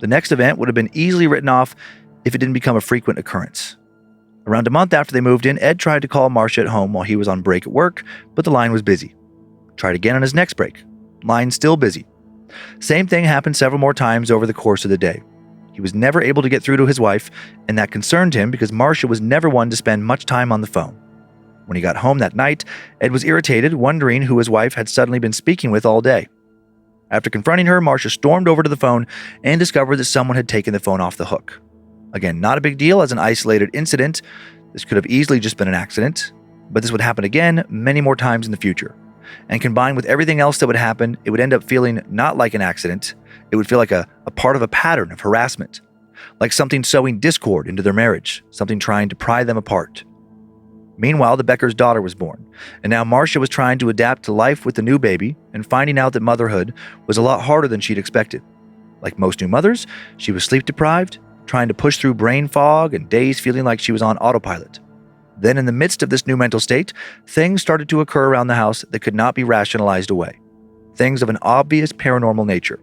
The next event would have been easily written off if it didn't become a frequent occurrence. Around a month after they moved in, Ed tried to call Marcia at home while he was on break at work, but the line was busy. Tried again on his next break. Line still busy. Same thing happened several more times over the course of the day. He was never able to get through to his wife, and that concerned him because Marcia was never one to spend much time on the phone. When he got home that night, Ed was irritated, wondering who his wife had suddenly been speaking with all day. After confronting her, Marcia stormed over to the phone and discovered that someone had taken the phone off the hook. Again, not a big deal as an isolated incident. This could have easily just been an accident, but this would happen again many more times in the future. And combined with everything else that would happen, it would end up feeling not like an accident. It would feel like a part of a pattern of harassment, like something sowing discord into their marriage, something trying to pry them apart. Meanwhile, the Beckers' daughter was born, and now Marcia was trying to adapt to life with the new baby and finding out that motherhood was a lot harder than she'd expected. Like most new mothers, she was sleep-deprived, trying to push through brain fog and days feeling like she was on autopilot. Then in the midst of this new mental state, things started to occur around the house that could not be rationalized away. Things of an obvious paranormal nature.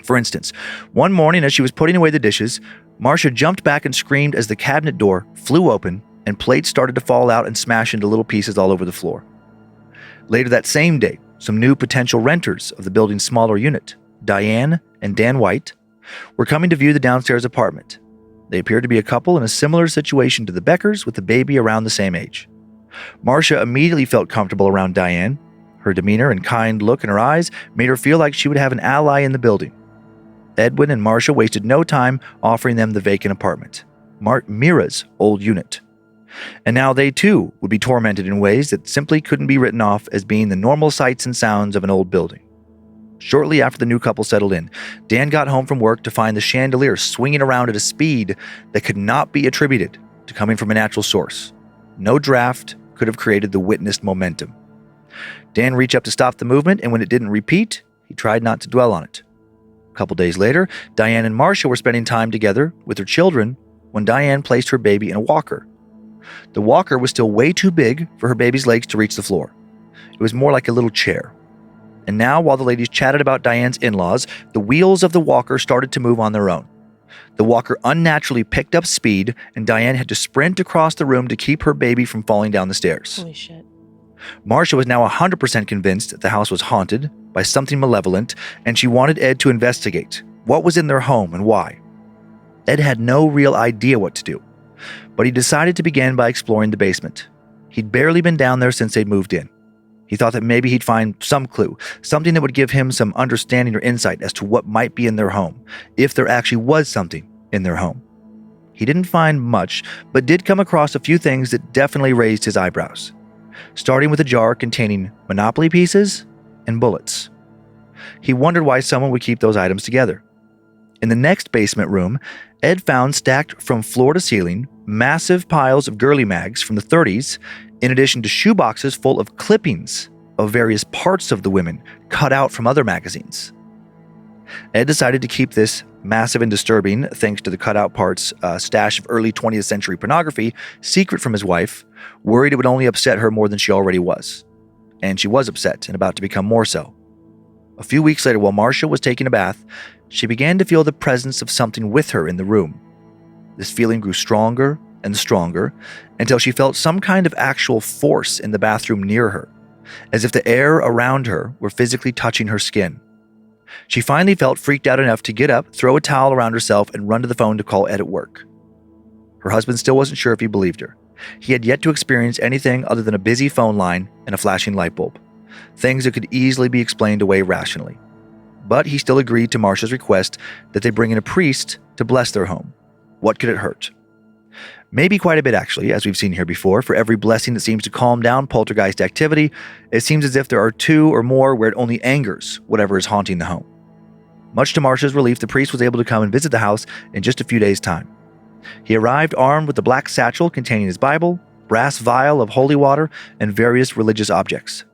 For instance, one morning as she was putting away the dishes, Marcia jumped back and screamed as the cabinet door flew open and plates started to fall out and smash into little pieces all over the floor. Later that same day, some new potential renters of the building's smaller unit, Diane and Dan White, were coming to view the downstairs apartment. They appeared to be a couple in a similar situation to the Beckers with a baby around the same age. Marcia immediately felt comfortable around Diane. Her demeanor and kind look in her eyes made her feel like she would have an ally in the building. Edwin and Marcia wasted no time offering them the vacant apartment, Mira's old unit. And now they too would be tormented in ways that simply couldn't be written off as being the normal sights and sounds of an old building. Shortly after the new couple settled in, Dan got home from work to find the chandelier swinging around at a speed that could not be attributed to coming from a natural source. No draft could have created the witnessed momentum. Dan reached up to stop the movement, and when it didn't repeat, he tried not to dwell on it. A couple days later, Diane and Marcia were spending time together with their children when Diane placed her baby in a walker. The walker was still way too big for her baby's legs to reach the floor. It was more like a little chair. And now, while the ladies chatted about Diane's in-laws, the wheels of the walker started to move on their own. The walker unnaturally picked up speed, and Diane had to sprint across the room to keep her baby from falling down the stairs. Holy shit. Marcia was now 100% convinced that the house was haunted by something malevolent, and she wanted Ed to investigate what was in their home and why. Ed had no real idea what to do, but he decided to begin by exploring the basement. He'd barely been down there since they'd moved in. He thought that maybe he'd find some clue, something that would give him some understanding or insight as to what might be in their home, if there actually was something in their home. He didn't find much, but did come across a few things that definitely raised his eyebrows, starting with a jar containing Monopoly pieces and bullets. He wondered why someone would keep those items together. In the next basement room, Ed found stacked from floor to ceiling massive piles of girly mags from the 30s, in addition to shoeboxes full of clippings of various parts of the women cut out from other magazines. Ed decided to keep this massive and disturbing, thanks to the cutout parts, stash of early 20th century pornography, secret from his wife, worried it would only upset her more than she already was. And she was upset and about to become more so. A few weeks later, while Marcia was taking a bath, she began to feel the presence of something with her in the room. This feeling grew stronger and stronger until she felt some kind of actual force in the bathroom near her, as if the air around her were physically touching her skin. She finally felt freaked out enough to get up, throw a towel around herself, and run to the phone to call Ed at work. Her husband still wasn't sure if he believed her. He had yet to experience anything other than a busy phone line and a flashing light bulb, things that could easily be explained away rationally. But he still agreed to Marcia's request that they bring in a priest to bless their home. What could it hurt? Maybe quite a bit, actually, as we've seen here before. For every blessing that seems to calm down poltergeist activity, it seems as if there are two or more where it only angers whatever is haunting the home. Much to Marcia's relief, the priest was able to come and visit the house in just a few days' time. He arrived armed with a black satchel containing his Bible, brass vial of holy water, and various religious objects.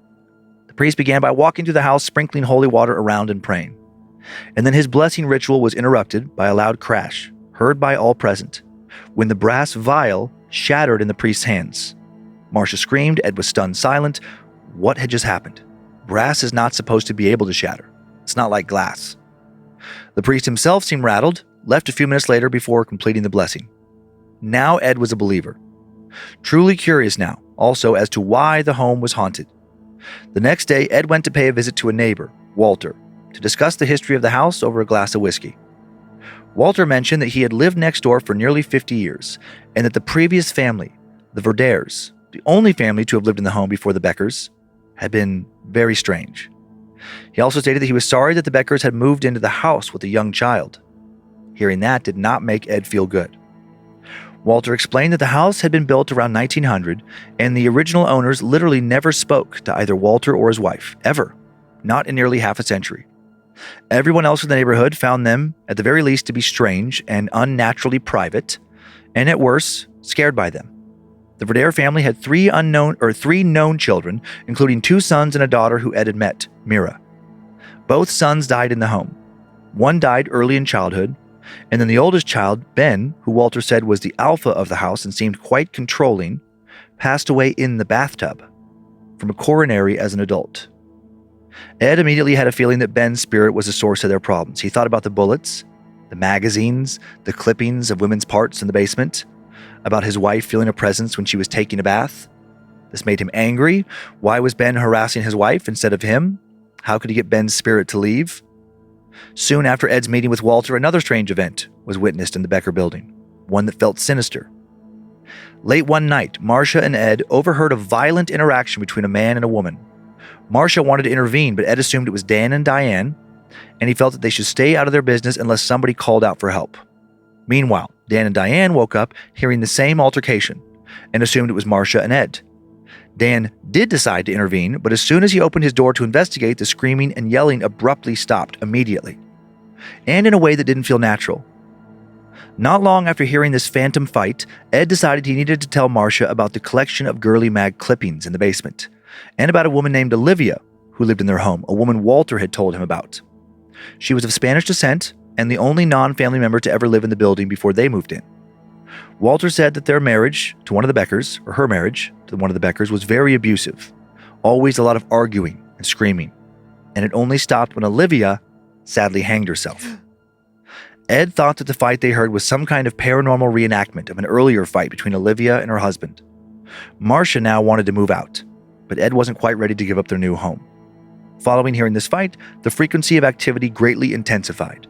The priest began by walking through the house, sprinkling holy water around and praying. And then his blessing ritual was interrupted by a loud crash, heard by all present, when the brass vial shattered in the priest's hands. Marcia screamed. Ed was stunned silent. What had just happened? Brass is not supposed to be able to shatter. It's not like glass. The priest himself seemed rattled, left a few minutes later before completing the blessing. Now Ed was a believer. Truly curious now, also, as to why the home was haunted. The next day, Ed went to pay a visit to a neighbor, Walter, to discuss the history of the house over a glass of whiskey. Walter mentioned that he had lived next door for nearly 50 years, and that the previous family, the Verders, the only family to have lived in the home before the Beckers, had been very strange. He also stated that he was sorry that the Beckers had moved into the house with a young child. Hearing that did not make Ed feel good. Walter explained that the house had been built around 1900, and the original owners literally never spoke to either Walter or his wife, ever, not in nearly half a century. Everyone else in the neighborhood found them, at the very least, to be strange and unnaturally private, and at worst, scared by them. The Verder family had three known children, including 2 sons and a daughter who Ed had met, Mira. Both sons died in the home. One died early in childhood, and then the oldest child, Ben, who Walter said was the alpha of the house and seemed quite controlling, passed away in the bathtub from a coronary as an adult. Ed immediately had a feeling that Ben's spirit was the source of their problems. He thought about the bullets, the magazines, the clippings of women's parts in the basement, about his wife feeling a presence when she was taking a bath. This made him angry. Why was Ben harassing his wife instead of him? How could he get Ben's spirit to leave? Soon after Ed's meeting with Walter, another strange event was witnessed in the Becker building, one that felt sinister. Late one night, Marcia and Ed overheard a violent interaction between a man and a woman. Marcia wanted to intervene, but Ed assumed it was Dan and Diane, and he felt that they should stay out of their business unless somebody called out for help. Meanwhile, Dan and Diane woke up hearing the same altercation and assumed it was Marcia and Ed. Dan did decide to intervene, but as soon as he opened his door to investigate, the screaming and yelling abruptly stopped immediately, and in a way that didn't feel natural. Not long after hearing this phantom fight, Ed decided he needed to tell Marcia about the collection of girly mag clippings in the basement, and about a woman named Olivia who lived in their home, a woman Walter had told him about. She was of Spanish descent and the only non-family member to ever live in the building before they moved in. Walter said that their marriage to one of the Beckers, or her marriage to one of the Beckers, was very abusive, always a lot of arguing and screaming, and it only stopped when Olivia sadly hanged herself. Ed thought that the fight they heard was some kind of paranormal reenactment of an earlier fight between Olivia and her husband. Marcia now wanted to move out, but Ed wasn't quite ready to give up their new home. Following hearing this fight, the frequency of activity greatly intensified.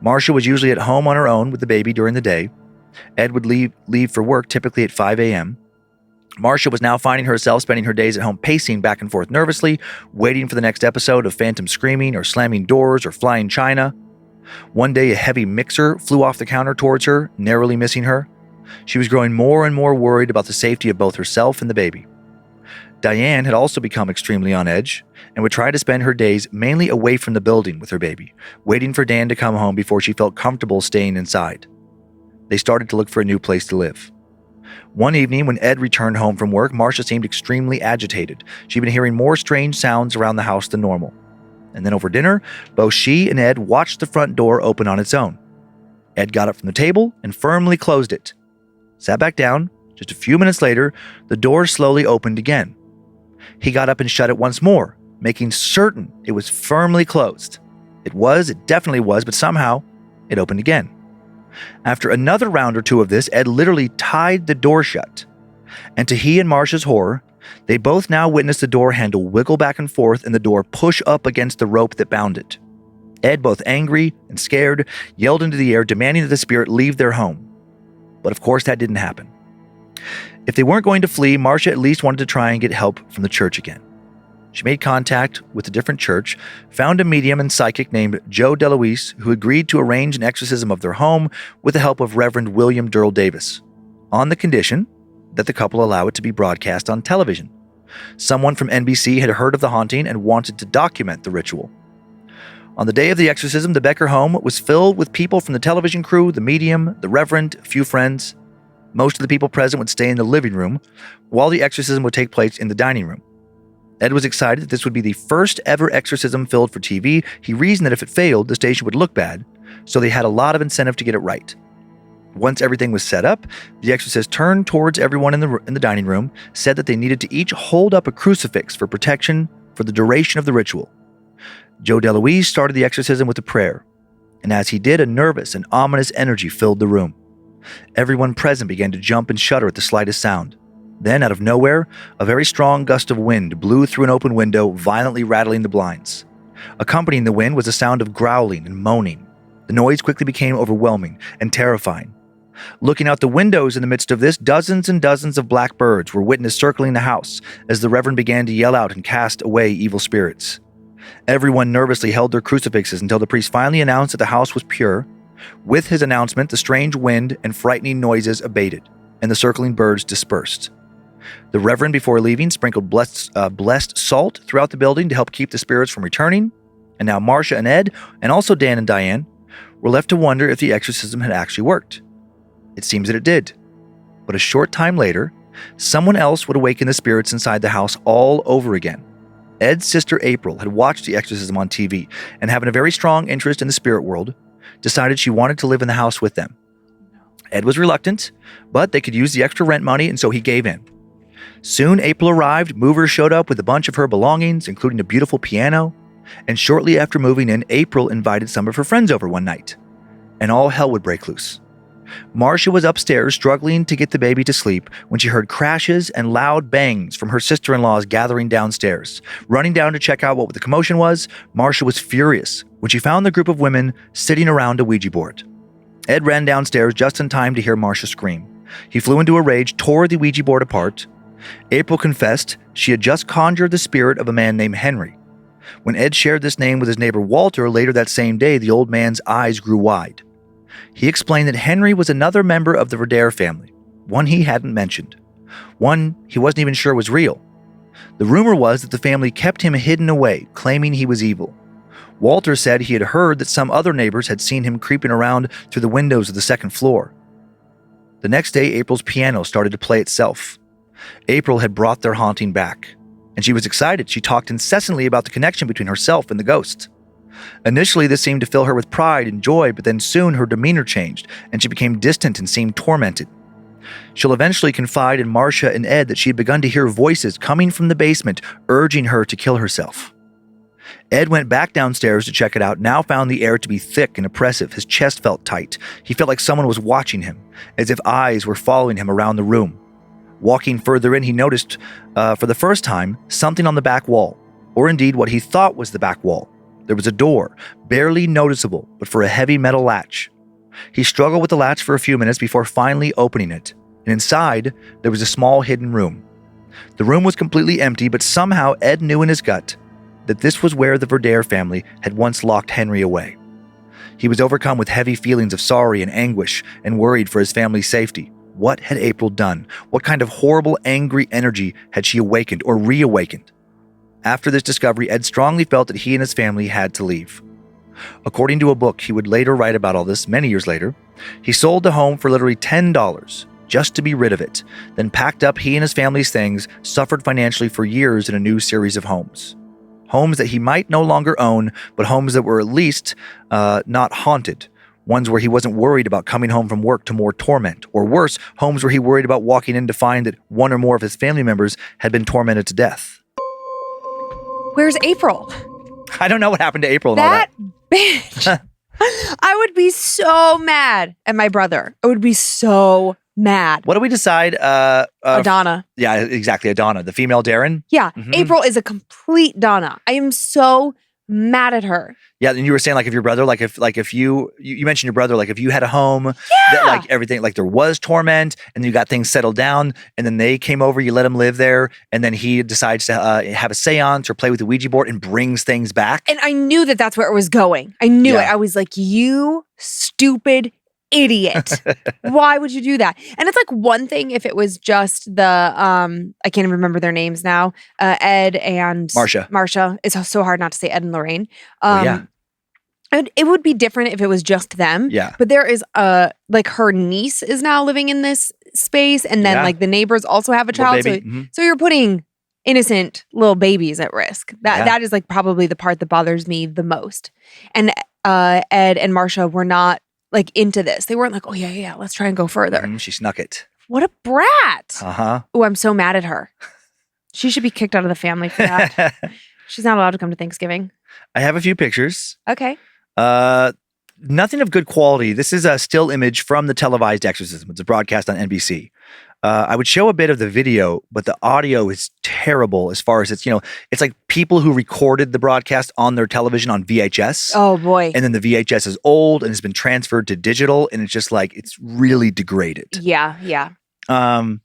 Marcia was usually at home on her own with the baby during the day. Ed would leave for work typically at 5 a.m. Marcia was now finding herself spending her days at home pacing back and forth nervously, waiting for the next episode of phantom screaming or slamming doors or flying china. One day, a heavy mixer flew off the counter towards her, narrowly missing her. She was growing more and more worried about the safety of both herself and the baby. Diane had also become extremely on edge and would try to spend her days mainly away from the building with her baby, waiting for Dan to come home before she felt comfortable staying inside. They started to look for a new place to live. One evening, when Ed returned home from work, Marcia seemed extremely agitated. She'd been hearing more strange sounds around the house than normal. And then over dinner, both she and Ed watched the front door open on its own. Ed got up from the table and firmly closed it. Sat back down. Just a few minutes later, the door slowly opened again. He got up and shut it once more, making certain it was firmly closed. It definitely was, but somehow it opened again. After another round or two of this, Ed literally tied the door shut. And to he and Marcia's horror, they both now witnessed the door handle wiggle back and forth and the door push up against the rope that bound it. Ed, both angry and scared, yelled into the air, demanding that the spirit leave their home. But of course, that didn't happen. If they weren't going to flee, Marcia at least wanted to try and get help from the church again. She made contact with a different church, found a medium and psychic named Joe DeLuise, who agreed to arrange an exorcism of their home with the help of Reverend William Durrell Davis, on the condition that the couple allow it to be broadcast on television. Someone from NBC had heard of the haunting and wanted to document the ritual. On the day of the exorcism, the Becker home was filled with people from the television crew, the medium, the reverend, a few friends. Most of the people present would stay in the living room, while the exorcism would take place in the dining room. Ed was excited that this would be the first ever exorcism filmed for TV. He reasoned that if it failed, the station would look bad, so they had a lot of incentive to get it right. Once everything was set up, the exorcist turned towards everyone in the dining room, said that they needed to each hold up a crucifix for protection for the duration of the ritual. Joe DeLuise started the exorcism with a prayer, and as he did, a nervous and ominous energy filled the room. Everyone present began to jump and shudder at the slightest sound. Then, out of nowhere, a very strong gust of wind blew through an open window, violently rattling the blinds. Accompanying the wind was a sound of growling and moaning. The noise quickly became overwhelming and terrifying. Looking out the windows in the midst of this, dozens and dozens of black birds were witnessed circling the house as the Reverend began to yell out and cast away evil spirits. Everyone nervously held their crucifixes until the priest finally announced that the house was pure. With his announcement, the strange wind and frightening noises abated, and the circling birds dispersed. The Reverend, before leaving, sprinkled blessed salt throughout the building to help keep the spirits from returning. And now Marcia and Ed, and also Dan and Diane, were left to wonder if the exorcism had actually worked. It seems that it did. But a short time later, someone else would awaken the spirits inside the house all over again. Ed's sister April had watched the exorcism on TV, and having a very strong interest in the spirit world, decided she wanted to live in the house with them. Ed was reluctant, but they could use the extra rent money, and so he gave in. Soon April arrived, movers showed up with a bunch of her belongings, including a beautiful piano, and shortly after moving in, April invited some of her friends over one night, and all hell would break loose. Marcia was upstairs struggling to get the baby to sleep when she heard crashes and loud bangs from her sister-in-laws gathering downstairs. Running down to check out what the commotion was, Marcia was furious when she found the group of women sitting around a Ouija board. Ed ran downstairs just in time to hear Marcia scream. He flew into a rage, tore the Ouija board apart. April confessed she had just conjured the spirit of a man named Henry. When Ed shared this name with his neighbor Walter later that same day, the old man's eyes grew wide. He explained that Henry was another member of the Verdere family, one he hadn't mentioned, one he wasn't even sure was real. The rumor was that the family kept him hidden away, claiming he was evil. Walter said he had heard that some other neighbors had seen him creeping around through the windows of the second floor. The next day, April's piano started to play itself. April had brought their haunting back, and she was excited. She talked incessantly about the connection between herself and the ghost. Initially, this seemed to fill her with pride and joy, but then soon her demeanor changed, and she became distant and seemed tormented. She'll eventually confide in Marcia and Ed that she had begun to hear voices coming from the basement, urging her to kill herself. Ed went back downstairs to check it out, now found the air to be thick and oppressive. His chest felt tight. He felt like someone was watching him, as if eyes were following him around the room. Walking further in, he noticed, for the first time, something on the back wall, or indeed what he thought was the back wall. There was a door, barely noticeable, but for a heavy metal latch. He struggled with the latch for a few minutes before finally opening it, and inside, there was a small hidden room. The room was completely empty, but somehow Ed knew in his gut that this was where the Verdere family had once locked Henry away. He was overcome with heavy feelings of sorry and anguish, and worried for his family's safety. What had April done? What kind of horrible, angry energy had she awakened or reawakened? After this discovery, Ed strongly felt that he and his family had to leave. According to a book he would later write about all this many years later, he sold the home for literally $10 just to be rid of it, then packed up he and his family's things, suffered financially for years in a new series of homes. Homes that he might no longer own, but homes that were at least not haunted. Ones where he wasn't worried about coming home from work to more torment, or worse, homes where he worried about walking in to find that one or more of his family members had been tormented to death. Where's April? I don't know what happened to April and That all bitch. I would be so mad at my brother. I would be so mad. What do we decide? Adana. Yeah, exactly. Adana, the female Darren. Yeah. Mhm. April is a complete Donna. I am so mad at her. Yeah, and you were saying like if your brother, like if you mentioned your brother, like if you had a home that like everything, like there was torment and you got things settled down and then they came over, you let him live there and then he decides to have a seance or play with the Ouija board and brings things back. And I knew that that's where it was going. I knew it. I was like, you stupid idiot. Why would you do that? And it's like one thing if it was just the I can't even remember their names now. Ed and Marsha. It's so hard not to say Ed and Lorraine. And it would be different if it was just them. Yeah. But there is like her niece is now living in this space, and then like the neighbors also have a child. So you're putting innocent little babies at risk. That is like probably the part that bothers me the most. And Ed and Marsha were not like into this. They weren't like, oh yeah, let's try and go further. She snuck it. What a brat. Uh-huh. Oh, I'm so mad at her. She should be kicked out of the family for that. She's not allowed to come to Thanksgiving. I have a few pictures. Okay. Nothing of good quality. This is a still image from the televised exorcism. It's a broadcast on NBC. I would show a bit of the video, but the audio is terrible as far as it's like people who recorded the broadcast on their television on VHS. Oh boy. And then the VHS is old and has been transferred to digital and it's just like, it's really degraded. Yeah. But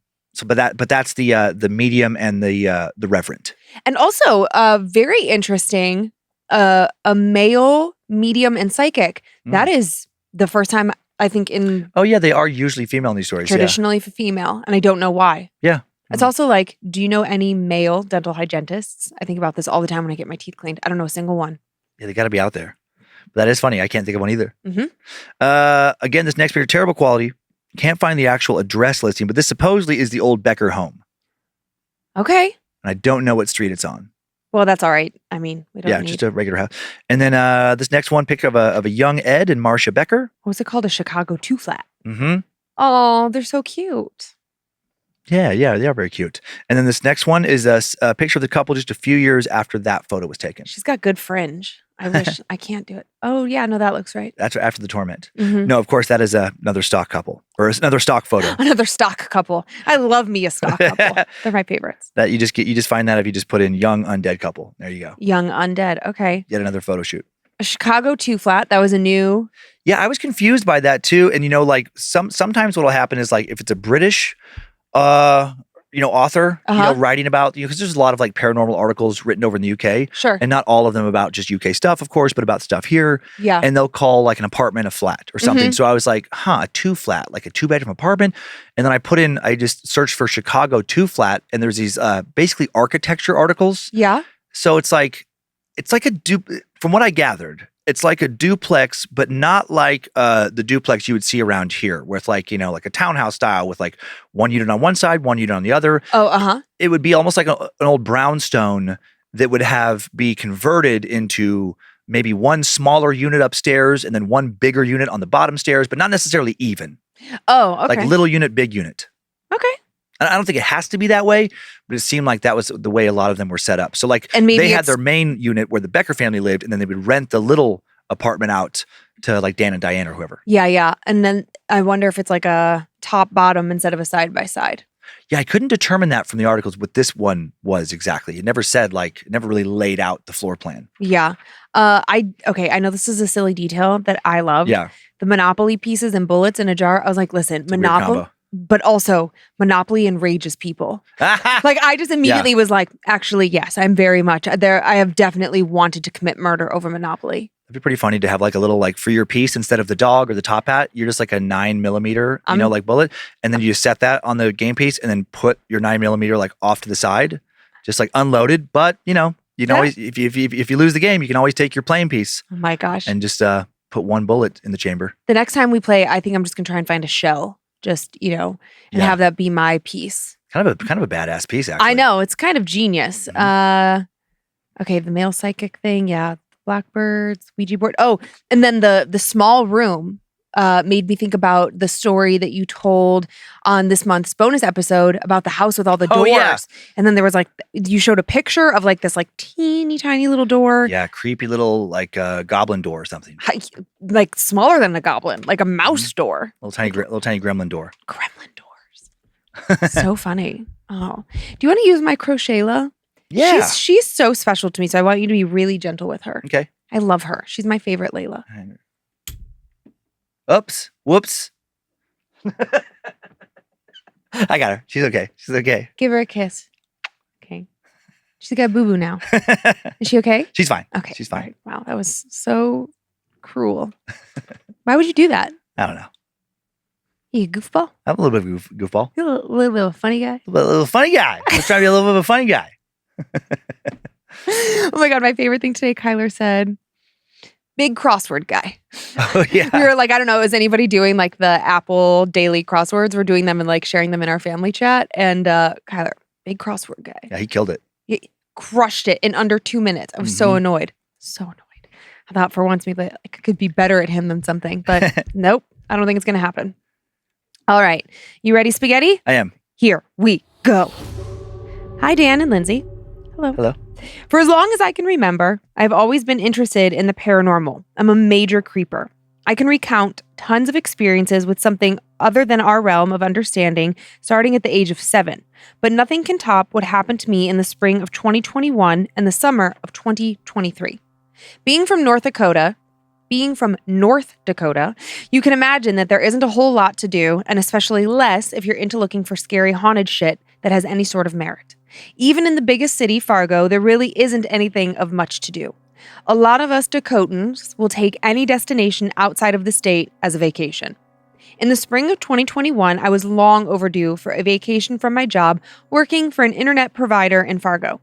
that's the medium and the reverend. And also, very interesting, a male medium and psychic. That is the first time I think in... Oh, yeah. They are usually female in these stories. Traditionally for female. And I don't know why. Yeah. It's also like, do you know any male dental hygienists? I think about this all the time when I get my teeth cleaned. I don't know a single one. Yeah, they got to be out there. But that is funny. I can't think of one either. Again, this next picture, terrible quality. Can't find the actual address listing, but this supposedly is the old Becker home. Okay. And I don't know what street it's on. Well, that's all right. I mean, we don't need... just a regular house. And then this next one, picture of a young Ed and Marsha Becker. What was it called? A Chicago 2-flat. Mm-hmm. Oh, they're so cute. Yeah, they are very cute. And then this next one is a picture of the couple just a few years after that photo was taken. She's got good fringe. I wish I can't do it. Oh, yeah, no, that looks right. That's after the torment. No, of course, that is another stock couple or another stock photo. Another stock couple. I love me a stock couple. They're my favorites. That you just find that if you just put in young undead couple. There you go. Young undead. Okay. Yet another photo shoot. A Chicago 2-flat. That was a new. Yeah, I was confused by that too. And like sometimes what'll happen is like if it's a British author, writing about, because there's a lot of like paranormal articles written over in the UK. Sure. And not all of them about just UK stuff, of course, but about stuff here. Yeah. And they'll call like an apartment a flat or something. So I was like, a 2-flat, like a 2-bedroom apartment. And then I just searched for Chicago 2-flat and there's these basically architecture articles. Yeah. So it's like from what I gathered, it's like a duplex, but not like the duplex you would see around here, where it's like, like a townhouse style with like one unit on one side, one unit on the other. Oh, It would be almost like an old brownstone that would be converted into maybe one smaller unit upstairs and then one bigger unit on the bottom stairs, but not necessarily even. Oh, okay. Like little unit, big unit. Okay. I don't think it has to be that way, but it seemed like that was the way a lot of them were set up. So like they had their main unit where the Becker family lived, and then they would rent the little apartment out to like Dan and Diane or whoever. Yeah. And then I wonder if it's like a top bottom instead of a side by side. Yeah, I couldn't determine that from the articles what this one was exactly. It never said it never really laid out the floor plan. Yeah. I know this is a silly detail that I love. Yeah. The Monopoly pieces and bullets in a jar. I was like, listen, Monopoly. But also, Monopoly enrages people. Like, I just immediately was like, actually, yes, I'm very much there. I have definitely wanted to commit murder over Monopoly. It'd be pretty funny to have like a little like for your piece, instead of the dog or the top hat, you're just like a 9mm, like bullet. And then you just set that on the game piece and then put your 9mm like off to the side, just like unloaded. But you can always, if you lose the game, you can always take your playing piece. Oh my gosh. And just put one bullet in the chamber. The next time we play, I think I'm just going to try and find a shell. Just, and have that be my piece. Kind of a badass piece, actually. I know. It's kind of genius. Okay, the male psychic thing. Yeah. Blackbirds, Ouija board. Oh, and then the small room made me think about the story that you told on this month's bonus episode about the house with all the doors. Yeah. And then there was you showed a picture of this teeny tiny little door. Yeah, creepy little goblin door or something. Like smaller than a goblin, like a mouse door. Little tiny gremlin door. Gremlin doors. So funny. Oh, do you want to use my crochetla? Yeah. She's so special to me, so I want you to be really gentle with her. Okay. I love her. She's my favorite Layla. Oops. Whoops. I got her. She's okay. She's okay. Give her a kiss. Okay. She's got boo-boo now. Is she okay? She's fine. Okay. She's fine. Right. Wow, that was so cruel. Why would you do that? I don't know. You a goofball? I'm a little bit of a goofball. You're a little bit of a funny guy. A little funny guy. I'm trying to be a little bit of a funny guy. Oh my God, my favorite thing today, Kyler said, big crossword guy. Oh, yeah. We were like, I don't know, is anybody doing like the Apple daily crosswords? We're doing them and like sharing them in our family chat. And Kyler, big crossword guy. Yeah, he killed it. He crushed it in under 2 minutes. I was so annoyed. So annoyed. I thought for once maybe I could be better at him than something. But nope, I don't think it's going to happen. All right. You ready, spaghetti? I am. Here we go. Hi, Dan and Lynze. Hello. Hello. For as long as I can remember, I've always been interested in the paranormal. I'm a major creeper. I can recount tons of experiences with something other than our realm of understanding starting at the age of 7. But nothing can top what happened to me in the spring of 2021 and the summer of 2023. Being from North Dakota, you can imagine that there isn't a whole lot to do, and especially less if you're into looking for scary haunted shit that has any sort of merit. Even in the biggest city, Fargo, there really isn't anything of much to do. A lot of us Dakotans will take any destination outside of the state as a vacation. In the spring of 2021, I was long overdue for a vacation from my job working for an internet provider in Fargo.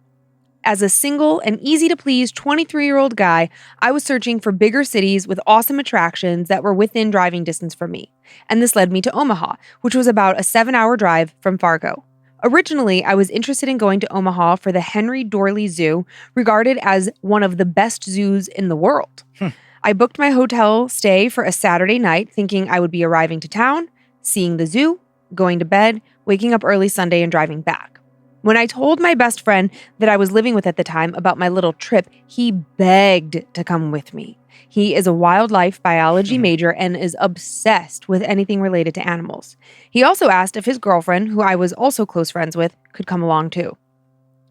As a single and easy-to-please 23-year-old guy, I was searching for bigger cities with awesome attractions that were within driving distance from me. And this led me to Omaha, which was about a 7-hour drive from Fargo. Originally, I was interested in going to Omaha for the Henry Dorley Zoo, regarded as one of the best zoos in the world. I booked my hotel stay for a Saturday night, thinking I would be arriving to town, seeing the zoo, going to bed, waking up early Sunday, and driving back. When I told my best friend that I was living with at the time about my little trip, he begged to come with me. He is a wildlife biology major and is obsessed with anything related to animals. He also asked if his girlfriend, who I was also close friends with, could come along too.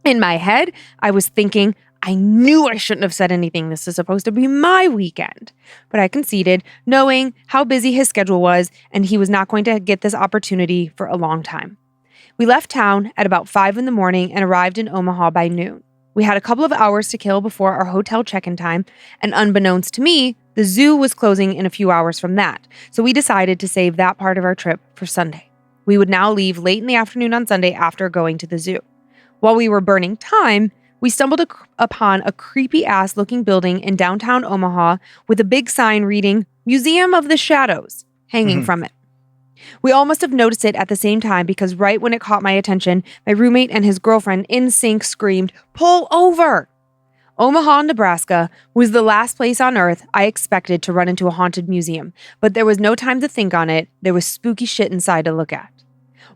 In my head, I was thinking, I knew I shouldn't have said anything. This is supposed to be my weekend. But I conceded, knowing how busy his schedule was, and he was not going to get this opportunity for a long time. We left town at about 5 a.m. and arrived in Omaha by noon. We had a couple of hours to kill before our hotel check-in time, and unbeknownst to me, the zoo was closing in a few hours from that, so we decided to save that part of our trip for Sunday. We would now leave late in the afternoon on Sunday after going to the zoo. While we were burning time, we stumbled upon a creepy-ass looking building in downtown Omaha with a big sign reading, Museum of the Shadows, hanging from it. We all must have noticed it at the same time because right when it caught my attention, my roommate and his girlfriend in sync screamed, "Pull over!" Omaha, Nebraska was the last place on earth I expected to run into a haunted museum, but there was no time to think on it. There was spooky shit inside to look at.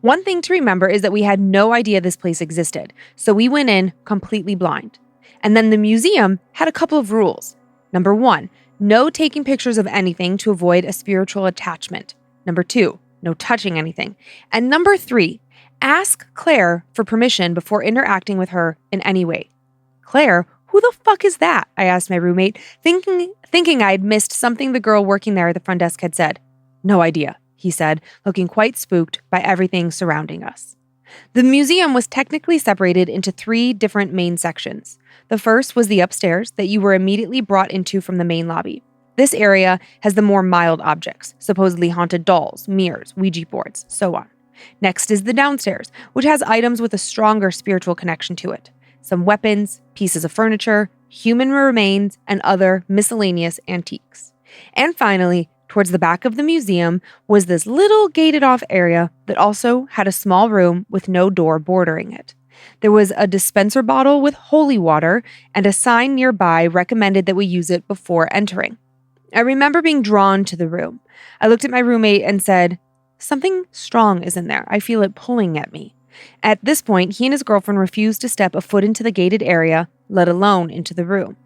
One thing to remember is that we had no idea this place existed, so we went in completely blind. And then the museum had a couple of rules. Number 1, no taking pictures of anything to avoid a spiritual attachment. Number 2, no touching anything. And number 3, ask Claire for permission before interacting with her in any way. Claire, who the fuck is that? I asked my roommate, thinking I had missed something the girl working there at the front desk had said. No idea, he said, looking quite spooked by everything surrounding us. The museum was technically separated into 3 different main sections. The first was the upstairs that you were immediately brought into from the main lobby. This area has the more mild objects, supposedly haunted dolls, mirrors, Ouija boards, so on. Next is the downstairs, which has items with a stronger spiritual connection to it. Some weapons, pieces of furniture, human remains, and other miscellaneous antiques. And finally, towards the back of the museum was this little gated-off area that also had a small room with no door bordering it. There was a dispenser bottle with holy water, and a sign nearby recommended that we use it before entering. I remember being drawn to the room. I looked at my roommate and said, "Something strong is in there. I feel it pulling at me." At this point, he and his girlfriend refused to step a foot into the gated area, let alone into the room.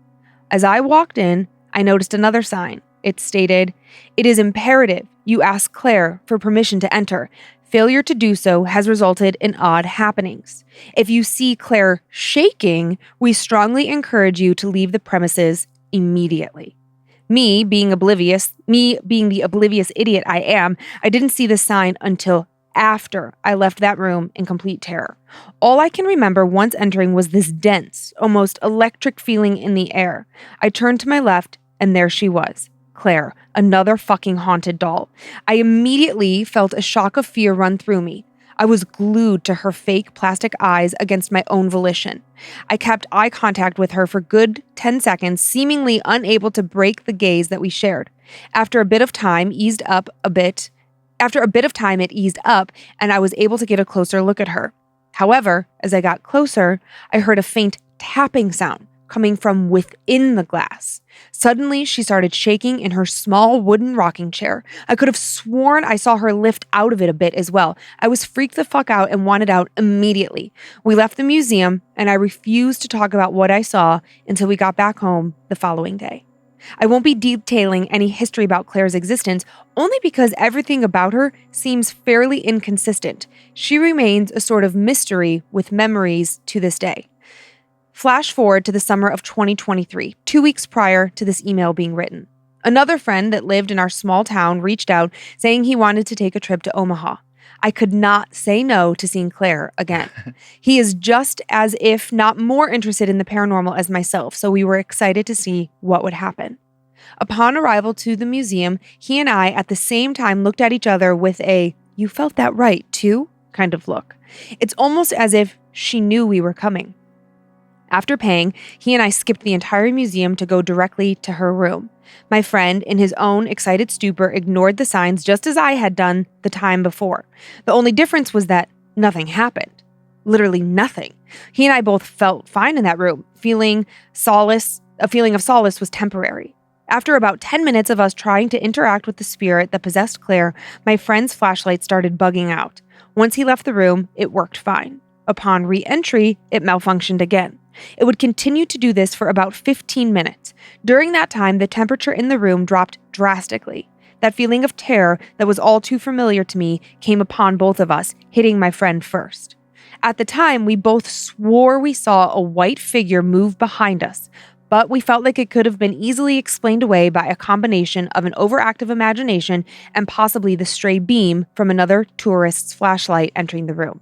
As I walked in, I noticed another sign. It stated, "It is imperative you ask Claire for permission to enter. Failure to do so has resulted in odd happenings. If you see Claire shaking, we strongly encourage you to leave the premises immediately. Me being the oblivious idiot I am, I didn't see the sign until after I left that room in complete terror. All I can remember once entering was this dense, almost electric feeling in the air. I turned to my left, and there she was, Claire, another fucking haunted doll. I immediately felt a shock of fear run through me. I was glued to her fake plastic eyes against my own volition. I kept eye contact with her for good 10 seconds, seemingly unable to break the gaze that we shared. After a bit of time, it eased up, and I was able to get a closer look at her. However, as I got closer, I heard a faint tapping sound coming from within the glass. Suddenly, she started shaking in her small wooden rocking chair. I could have sworn I saw her lift out of it a bit as well. I was freaked the fuck out and wanted out immediately. We left the museum, and I refused to talk about what I saw until we got back home the following day. I won't be detailing any history about Claire's existence, only because everything about her seems fairly inconsistent. She remains a sort of mystery with memories to this day. Flash forward to the summer of 2023, 2 weeks prior to this email being written. Another friend that lived in our small town reached out saying he wanted to take a trip to Omaha. I could not say no to seeing Claire again. He is just as if not more interested in the paranormal as myself, so we were excited to see what would happen. Upon arrival to the museum, he and I at the same time looked at each other with a, "You felt that right, too?" kind of look. It's almost as if she knew we were coming. After paying, he and I skipped the entire museum to go directly to her room. My friend, in his own excited stupor, ignored the signs just as I had done the time before. The only difference was that nothing happened. Literally nothing. He and I both felt fine in that room. A feeling of solace was temporary. After about 10 minutes of us trying to interact with the spirit that possessed Claire, my friend's flashlight started bugging out. Once he left the room, it worked fine. Upon re-entry, it malfunctioned again. It would continue to do this for about 15 minutes. During that time, the temperature in the room dropped drastically. That feeling of terror that was all too familiar to me came upon both of us, hitting my friend first. At the time, we both swore we saw a white figure move behind us, but we felt like it could have been easily explained away by a combination of an overactive imagination and possibly the stray beam from another tourist's flashlight entering the room.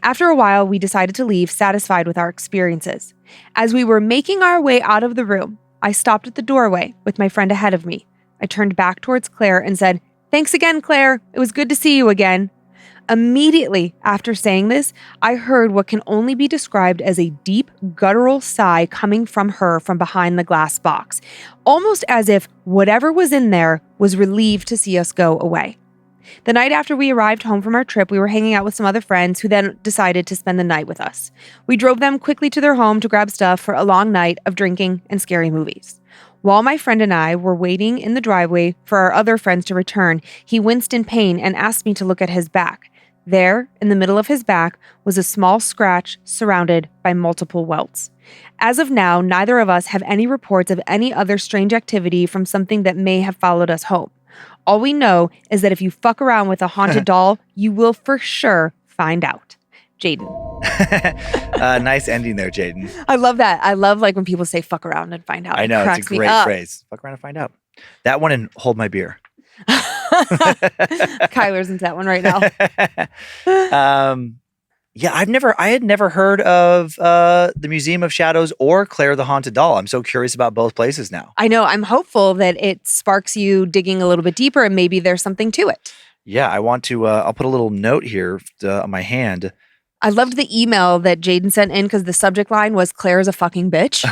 After a while, we decided to leave, satisfied with our experiences. As we were making our way out of the room, I stopped at the doorway with my friend ahead of me. I turned back towards Claire and said, "Thanks again, Claire. It was good to see you again." Immediately after saying this, I heard what can only be described as a deep, guttural sigh coming from her from behind the glass box, almost as if whatever was in there was relieved to see us go away. The night after we arrived home from our trip, we were hanging out with some other friends who then decided to spend the night with us. We drove them quickly to their home to grab stuff for a long night of drinking and scary movies. While my friend and I were waiting in the driveway for our other friends to return, he winced in pain and asked me to look at his back. There, in the middle of his back, was a small scratch surrounded by multiple welts. As of now, neither of us have any reports of any other strange activity from something that may have followed us home. All we know is that if you fuck around with a haunted doll, you will for sure find out. Jaden. Nice ending there, Jaden. I love that. I love like when people say fuck around and find out. I know, It it's a great phrase. Fuck around and find out. That one and hold my beer. Kyler's into that one right now. Yeah, I had never heard of the Museum of Shadows or Claire the Haunted Doll. I'm so curious about both places now. I know. I'm hopeful that it sparks you digging a little bit deeper and maybe there's something to it. Yeah, I want to, I'll put a little note here on my hand. I loved the email that Jaden sent in because the subject line was Claire's a fucking bitch.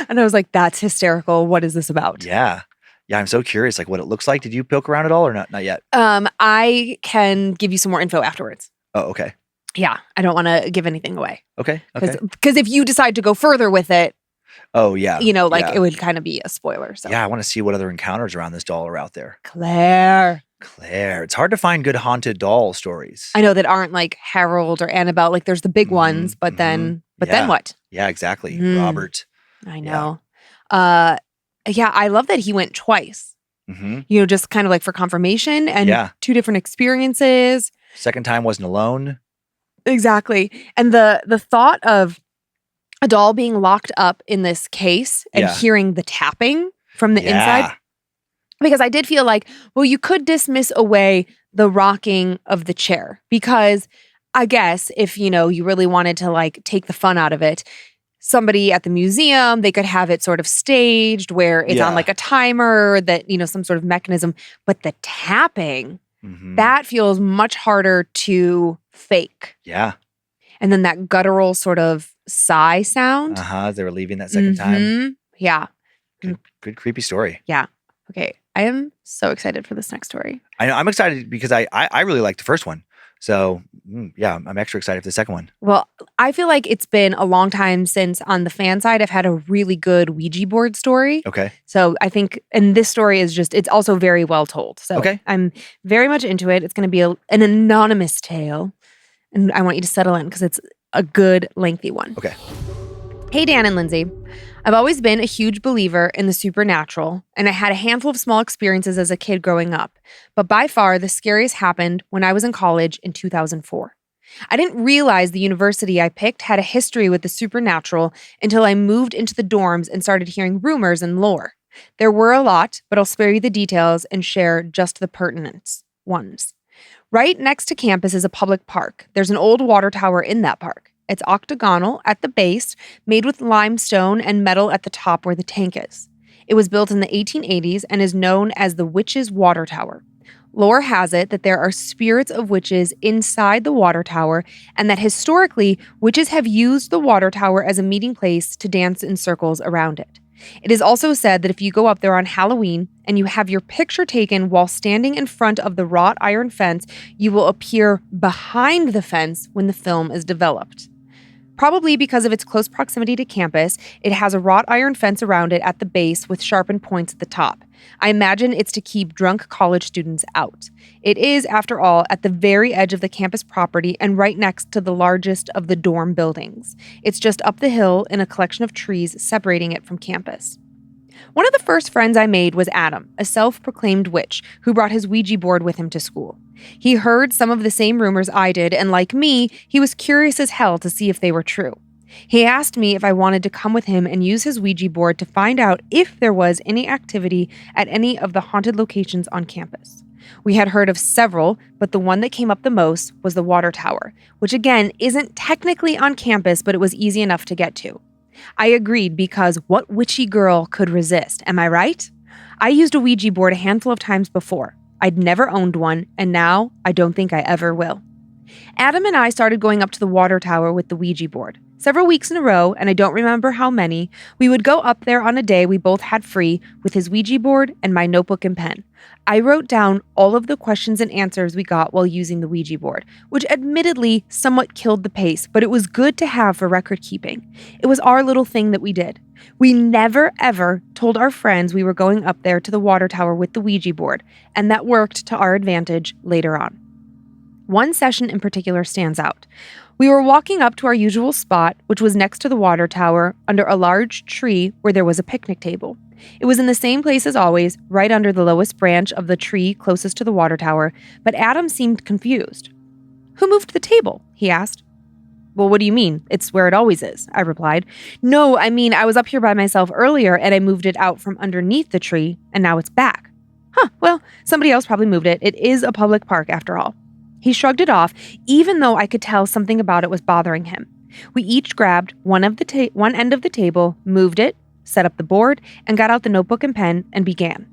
And I was like, that's hysterical. What is this about? Yeah. Yeah, I'm so curious, like what it looks like. Did you poke around at all or not? Not yet. I can give you some more info afterwards. Oh, okay. Yeah, I don't want to give anything away. Okay. Because if you decide to go further with it, oh yeah, it would kind of be a spoiler. So yeah, I want to see what other encounters around this doll are out there. Claire. It's hard to find good haunted doll stories. I know that aren't like Harold or Annabelle. Like there's the big ones, but then what? Yeah, exactly. Robert. I know. Yeah, I love that he went twice. Just kind of like for confirmation and 2 different experiences. Second time wasn't alone. Exactly. And the thought of a doll being locked up in this case and hearing the tapping from the inside. Because I did feel like, well, you could dismiss away the rocking of the chair. Because I guess if, you really wanted to like take the fun out of it, somebody at the museum, they could have it sort of staged where it's on like a timer that, some sort of mechanism. But the tapping, that feels much harder to fake. Yeah. And then that guttural sort of sigh sound. They were leaving that second time. Yeah. Good creepy story. Yeah. Okay. I am so excited for this next story. I know. I'm excited because I really liked the first one. So yeah, I'm extra excited for the second one. Well, I feel like it's been a long time since on the fan side I've had a really good Ouija board story. Okay. So I think, and this story is it's also very well told. So I'm very much into it. It's going to be an anonymous tale. And I want you to settle in because it's a good lengthy one. Okay. Hey, Dan and Lynze. I've always been a huge believer in the supernatural, and I had a handful of small experiences as a kid growing up. But by far, the scariest happened when I was in college in 2004. I didn't realize the university I picked had a history with the supernatural until I moved into the dorms and started hearing rumors and lore. There were a lot, but I'll spare you the details and share just the pertinent ones. Right next to campus is a public park. There's an old water tower in that park. It's octagonal at the base, made with limestone and metal at the top where the tank is. It was built in the 1880s and is known as the Witches Watertower. Lore has it that there are spirits of witches inside the water tower and that historically, witches have used the water tower as a meeting place to dance in circles around it. It is also said that if you go up there on Halloween and you have your picture taken while standing in front of the wrought iron fence, you will appear behind the fence when the film is developed. Probably because of its close proximity to campus, it has a wrought iron fence around it at the base with sharpened points at the top. I imagine it's to keep drunk college students out. It is, after all, at the very edge of the campus property and right next to the largest of the dorm buildings. It's just up the hill in a collection of trees separating it from campus. One of the first friends I made was Adam, a self-proclaimed witch who brought his Ouija board with him to school. He heard some of the same rumors I did, and like me, he was curious as hell to see if they were true. He asked me if I wanted to come with him and use his Ouija board to find out if there was any activity at any of the haunted locations on campus. We had heard of several, but the one that came up the most was the water tower, which again isn't technically on campus, but it was easy enough to get to. I agreed because what witchy girl could resist, am I right? I used a Ouija board a handful of times before. I'd never owned one, and now I don't think I ever will. Adam and I started going up to the water tower with the Ouija board. Several weeks in a row, and I don't remember how many, we would go up there on a day we both had free with his Ouija board and my notebook and pen. I wrote down all of the questions and answers we got while using the Ouija board, which admittedly somewhat killed the pace, but it was good to have for record keeping. It was our little thing that we did. We never, ever told our friends we were going up there to the water tower with the Ouija board, and that worked to our advantage later on. One session in particular stands out. We were walking up to our usual spot, which was next to the water tower, under a large tree where there was a picnic table. It was in the same place as always, right under the lowest branch of the tree closest to the water tower, but Adam seemed confused. "Who moved the table?" he asked. "Well, what do you mean? It's where it always is," I replied. "No, I mean, I was up here by myself earlier and I moved it out from underneath the tree, and now it's back." "Huh, well, somebody else probably moved it. It is a public park after all." He shrugged it off, even though I could tell something about it was bothering him. We each grabbed one end of the table, moved it, set up the board, and got out the notebook and pen and began.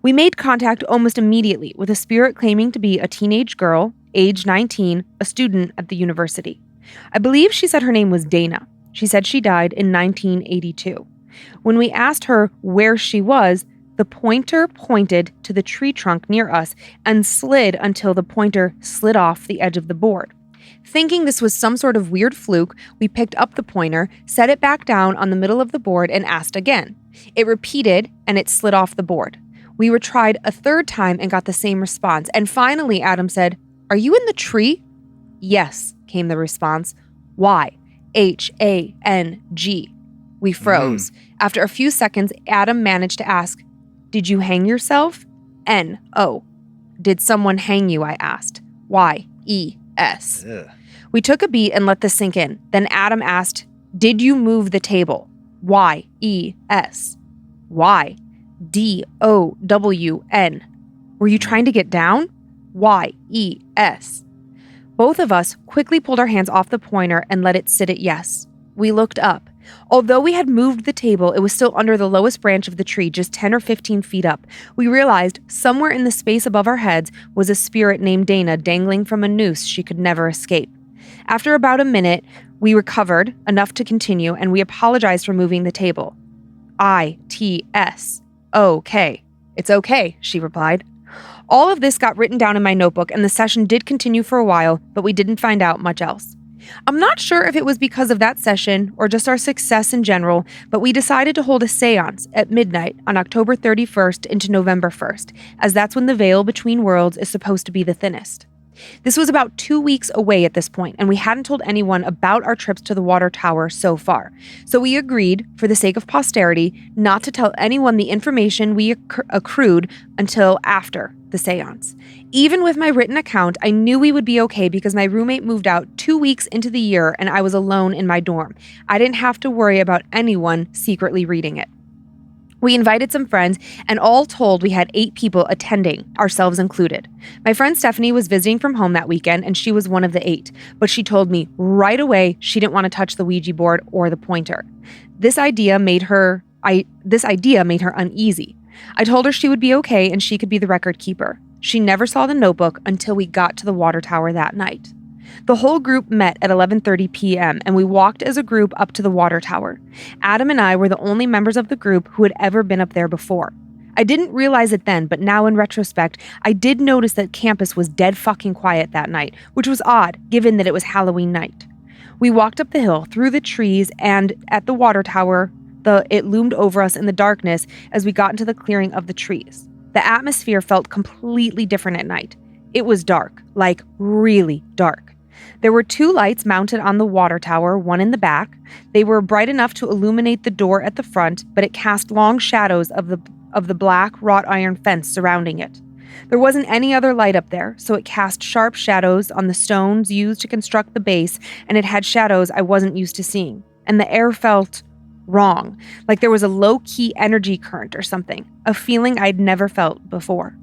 We made contact almost immediately with a spirit claiming to be a teenage girl, age 19, a student at the university. I believe she said her name was Dana. She said she died in 1982. When we asked her where she was, the pointer pointed to the tree trunk near us and slid until the pointer slid off the edge of the board. Thinking this was some sort of weird fluke, we picked up the pointer, set it back down on the middle of the board, and asked again. It repeated, and it slid off the board. We tried a third time and got the same response. And finally, Adam said, "Are you in the tree?" "Yes," came the response. "Why? H-A-N-G. We froze. After a few seconds, Adam managed to ask, "Did you hang yourself?" N-O. Did someone hang you, I asked. Y-E-S. Ugh. We took a beat and let this sink in. Then Adam asked, did you move the table? Y-E-S. Y. D-O-W-N. Were you trying to get down? Y-E-S. Both of us quickly pulled our hands off the pointer and let it sit at yes. We looked up. Although we had moved the table, it was still under the lowest branch of the tree, just 10 or 15 feet up. We realized somewhere in the space above our heads was a spirit named Dana dangling from a noose she could never escape. After about a minute, we recovered enough to continue, and we apologized for moving the table. I-T-S. Okay. It's okay, she replied. All of this got written down in my notebook, and the session did continue for a while, but we didn't find out much else. I'm not sure if it was because of that session or just our success in general, but we decided to hold a seance at midnight on October 31st into November 1st, as that's when the veil between worlds is supposed to be the thinnest. This was about 2 weeks away at this point, and we hadn't told anyone about our trips to the water tower so far. So we agreed, for the sake of posterity, not to tell anyone the information we accrued until after the seance. Even with my written account, I knew we would be okay because my roommate moved out 2 weeks into the year and I was alone in my dorm. I didn't have to worry about anyone secretly reading it. We invited some friends, and all told we had 8 people attending, ourselves included. My friend Stephanie was visiting from home that weekend, and she was one of the 8, but she told me right away she didn't want to touch the Ouija board or the pointer. This idea made her uneasy. I told her she would be okay and she could be the record keeper. She never saw the notebook until we got to the water tower that night. The whole group met at 11:30 p.m. and we walked as a group up to the water tower. Adam and I were the only members of the group who had ever been up there before. I didn't realize it then, but now in retrospect, I did notice that campus was dead fucking quiet that night, which was odd given that it was Halloween night. We walked up the hill, through the trees, and at the water tower, it loomed over us in the darkness as we got into the clearing of the trees. The atmosphere felt completely different at night. It was dark, like really dark. There were 2 lights mounted on the water tower, one in the back. They were bright enough to illuminate the door at the front, but it cast long shadows of the black wrought iron fence surrounding it. There wasn't any other light up there, so it cast sharp shadows on the stones used to construct the base, and it had shadows I wasn't used to seeing. And the air felt wrong, like there was a low-key energy current or something, a feeling I'd never felt before.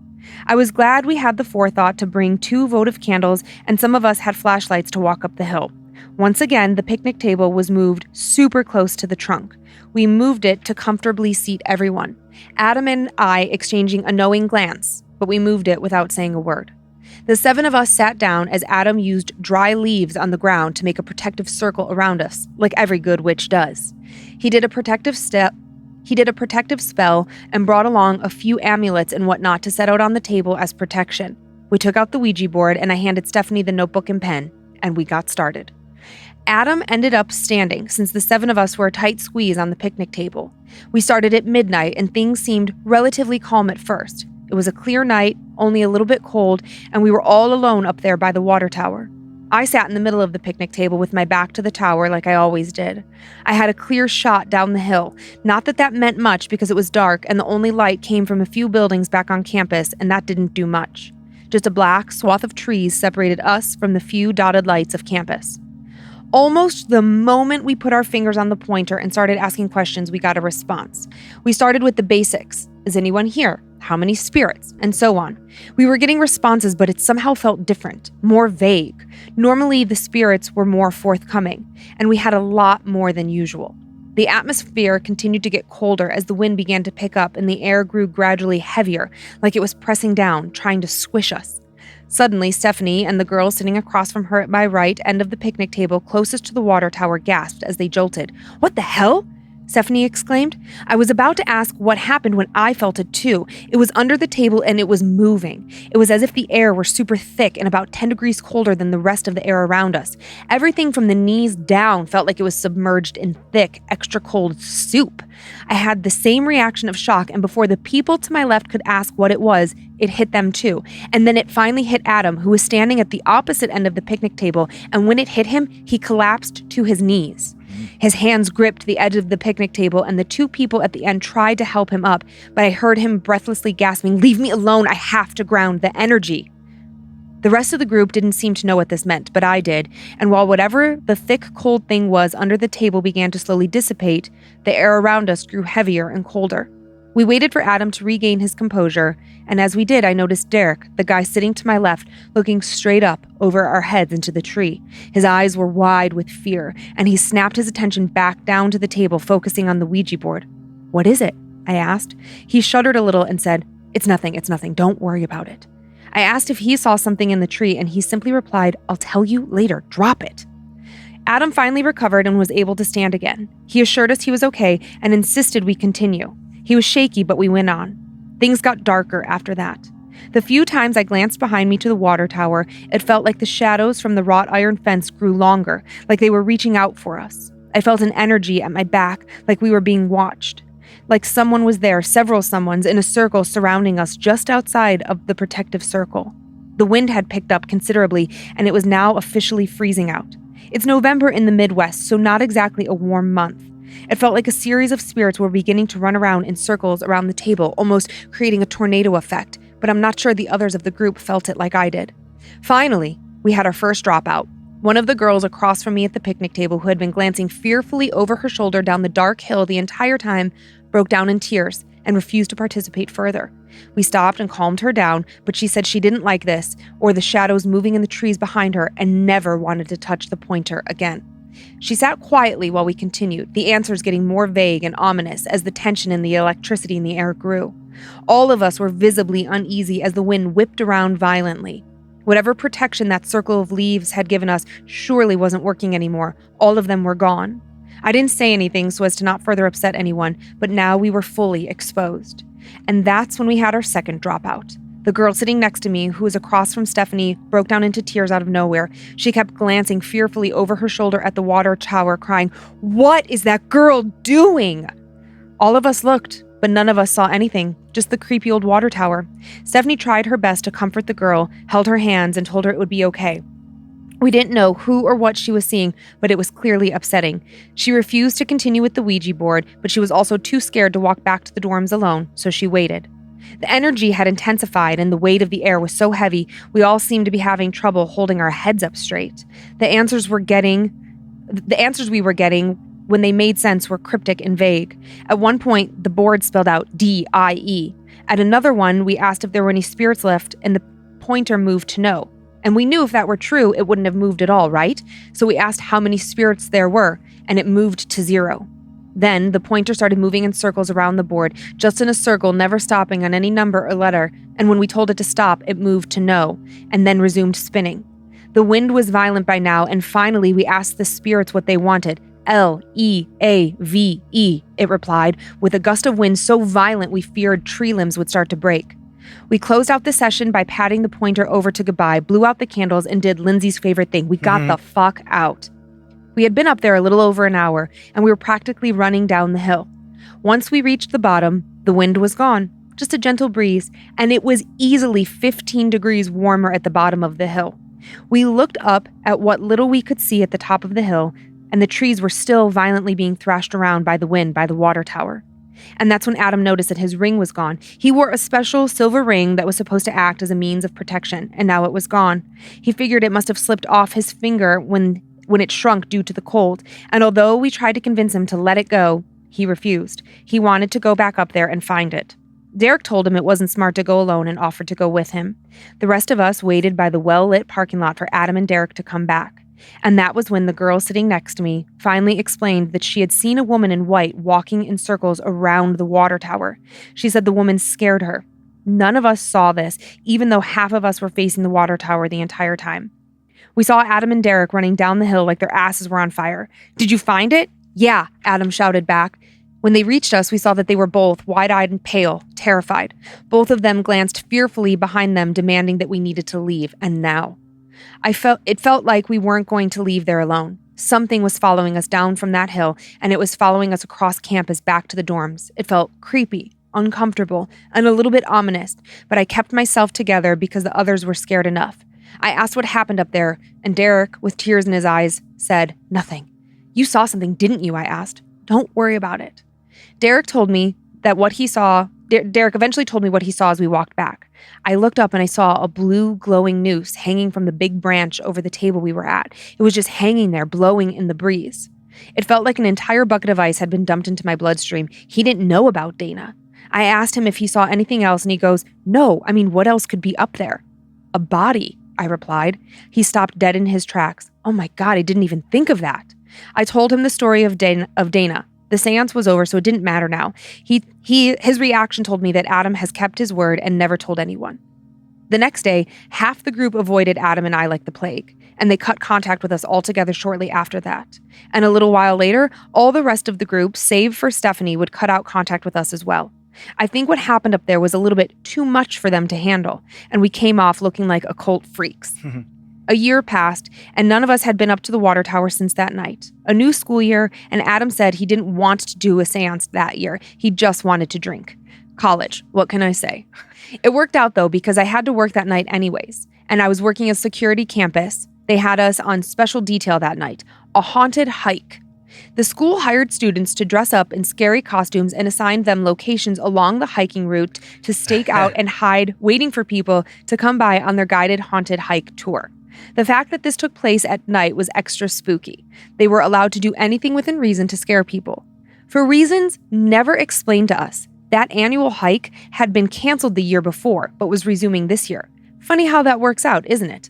I was glad we had the forethought to bring 2 votive candles, and some of us had flashlights to walk up the hill. Once again, the picnic table was moved super close to the trunk. We moved it to comfortably seat everyone. Adam and I exchanging a knowing glance, but we moved it without saying a word. The 7 of us sat down as Adam used dry leaves on the ground to make a protective circle around us, like every good witch does. He did a protective spell and brought along a few amulets and whatnot to set out on the table as protection. We took out the Ouija board and I handed Stephanie the notebook and pen, and we got started. Adam ended up standing since the 7 of us were a tight squeeze on the picnic table. We started at midnight and things seemed relatively calm at first. It was a clear night, only a little bit cold, and we were all alone up there by the water tower. I sat in the middle of the picnic table with my back to the tower like I always did. I had a clear shot down the hill. Not that that meant much because it was dark and the only light came from a few buildings back on campus, and that didn't do much. Just a black swath of trees separated us from the few dotted lights of campus. Almost the moment we put our fingers on the pointer and started asking questions, we got a response. We started with the basics. Is anyone here? How many spirits? And so on. We were getting responses, but it somehow felt different, more vague. Normally, the spirits were more forthcoming, and we had a lot more than usual. The atmosphere continued to get colder as the wind began to pick up and the air grew gradually heavier, like it was pressing down, trying to squish us. Suddenly, Stephanie and the girl sitting across from her at my right end of the picnic table closest to the water tower gasped as they jolted. "What the hell?" Stephanie exclaimed. I was about to ask what happened when I felt it too. It was under the table and it was moving. It was as if the air were super thick and about 10 degrees colder than the rest of the air around us. Everything from the knees down felt like it was submerged in thick, extra cold soup. I had the same reaction of shock, and before the people to my left could ask what it was, it hit them too. And then it finally hit Adam, who was standing at the opposite end of the picnic table, and when it hit him, he collapsed to his knees. His hands gripped the edge of the picnic table, and the two people at the end tried to help him up, but I heard him breathlessly gasping, "Leave me alone, I have to ground the energy." The rest of the group didn't seem to know what this meant, but I did, and while whatever the thick, cold thing was under the table began to slowly dissipate, the air around us grew heavier and colder. We waited for Adam to regain his composure, and as we did, I noticed Derek, the guy sitting to my left, looking straight up over our heads into the tree. His eyes were wide with fear, and he snapped his attention back down to the table, focusing on the Ouija board. "What is it?" I asked. He shuddered a little and said, it's nothing, don't worry about it." I asked if he saw something in the tree, and he simply replied, "I'll tell you later, drop it." Adam finally recovered and was able to stand again. He assured us he was okay and insisted we continue. He was shaky, but we went on. Things got darker after that. The few times I glanced behind me to the water tower, it felt like the shadows from the wrought iron fence grew longer, like they were reaching out for us. I felt an energy at my back, like we were being watched. Like someone was there, several someones, in a circle surrounding us just outside of the protective circle. The wind had picked up considerably, and it was now officially freezing out. It's November in the Midwest, so not exactly a warm month. It felt like a series of spirits were beginning to run around in circles around the table, almost creating a tornado effect, but I'm not sure the others of the group felt it like I did. Finally, we had our first dropout. One of the girls across from me at the picnic table, who had been glancing fearfully over her shoulder down the dark hill the entire time, broke down in tears and refused to participate further. We stopped and calmed her down, but she said she didn't like this or the shadows moving in the trees behind her and never wanted to touch the pointer again. She sat quietly while we continued, the answers getting more vague and ominous as the tension and the electricity in the air grew. All of us were visibly uneasy as the wind whipped around violently. Whatever protection that circle of leaves had given us surely wasn't working anymore. All of them were gone. I didn't say anything so as to not further upset anyone, but now we were fully exposed. And that's when we had our second dropout. The girl sitting next to me, who was across from Stephanie, broke down into tears out of nowhere. She kept glancing fearfully over her shoulder at the water tower, crying, "What is that girl doing?" All of us looked, but none of us saw anything, just the creepy old water tower. Stephanie tried her best to comfort the girl, held her hands, and told her it would be okay. We didn't know who or what she was seeing, but it was clearly upsetting. She refused to continue with the Ouija board, but she was also too scared to walk back to the dorms alone, so she waited. The energy had intensified and the weight of the air was so heavy, we all seemed to be having trouble holding our heads up straight. The answers we were getting, when they made sense, were cryptic and vague. At one point, the board spelled out D-I-E. At another one, we asked if there were any spirits left, and the pointer moved to no. And we knew if that were true, it wouldn't have moved at all, right? So we asked how many spirits there were, and it moved to 0. Then the pointer started moving in circles around the board, just in a circle, never stopping on any number or letter, and when we told it to stop, it moved to no, and then resumed spinning. The wind was violent by now, and finally we asked the spirits what they wanted. L-E-A-V-E, it replied, with a gust of wind so violent we feared tree limbs would start to break. We closed out the session by patting the pointer over to goodbye, blew out the candles, and did Lindsay's favorite thing. We got the fuck out. We had been up there a little over an hour, and we were practically running down the hill. Once we reached the bottom, the wind was gone, just a gentle breeze, and it was easily 15 degrees warmer at the bottom of the hill. We looked up at what little we could see at the top of the hill, and the trees were still violently being thrashed around by the wind by the water tower. And that's when Adam noticed that his ring was gone. He wore a special silver ring that was supposed to act as a means of protection, and now it was gone. He figured it must have slipped off his finger when it shrunk due to the cold, and although we tried to convince him to let it go, he refused. He wanted to go back up there and find it. Derek told him it wasn't smart to go alone and offered to go with him. The rest of us waited by the well-lit parking lot for Adam and Derek to come back. And that was when the girl sitting next to me finally explained that she had seen a woman in white walking in circles around the water tower. She said the woman scared her. None of us saw this, even though half of us were facing the water tower the entire time. We saw Adam and Derek running down the hill like their asses were on fire. "Did you find it?" "Yeah," Adam shouted back. When they reached us, we saw that they were both wide-eyed and pale, terrified. Both of them glanced fearfully behind them, demanding that we needed to leave, and now. It felt like we weren't going to leave there alone. Something was following us down from that hill, and it was following us across campus back to the dorms. It felt creepy, uncomfortable, and a little bit ominous, but I kept myself together because the others were scared enough. I asked what happened up there, and Derek, with tears in his eyes, said, "Nothing." You saw something, didn't you? I asked. Don't worry about it. Derek told me that what he saw, Derek eventually told me what he saw as we walked back. I looked up and I saw a blue glowing noose hanging from the big branch over the table we were at. It was just hanging there, blowing in the breeze. It felt like an entire bucket of ice had been dumped into my bloodstream. He didn't know about Dana. I asked him if he saw anything else and he goes, no, I mean, what else could be up there? A body, I replied. He stopped dead in his tracks. Oh my God, I didn't even think of that. I told him the story of Dana. The seance was over, so it didn't matter now. His reaction told me that Adam has kept his word and never told anyone. The next day, half the group avoided Adam and I like the plague, and they cut contact with us altogether shortly after that. And a little while later, all the rest of the group, save for Stephanie, would cut out contact with us as well. I think what happened up there was a little bit too much for them to handle, and we came off looking like occult freaks. A year passed, and none of us had been up to the water tower since that night. A new school year, and Adam said he didn't want to do a seance that year. He just wanted to drink. College, what can I say? It worked out, though, because I had to work that night anyways, and I was working at security campus. They had us on special detail that night, a haunted hike. The school hired students to dress up in scary costumes and assigned them locations along the hiking route to stake out and hide, waiting for people to come by on their guided haunted hike tour. The fact that this took place at night was extra spooky. They were allowed to do anything within reason to scare people. For reasons never explained to us, that annual hike had been canceled the year before, but was resuming this year. Funny how that works out, isn't it?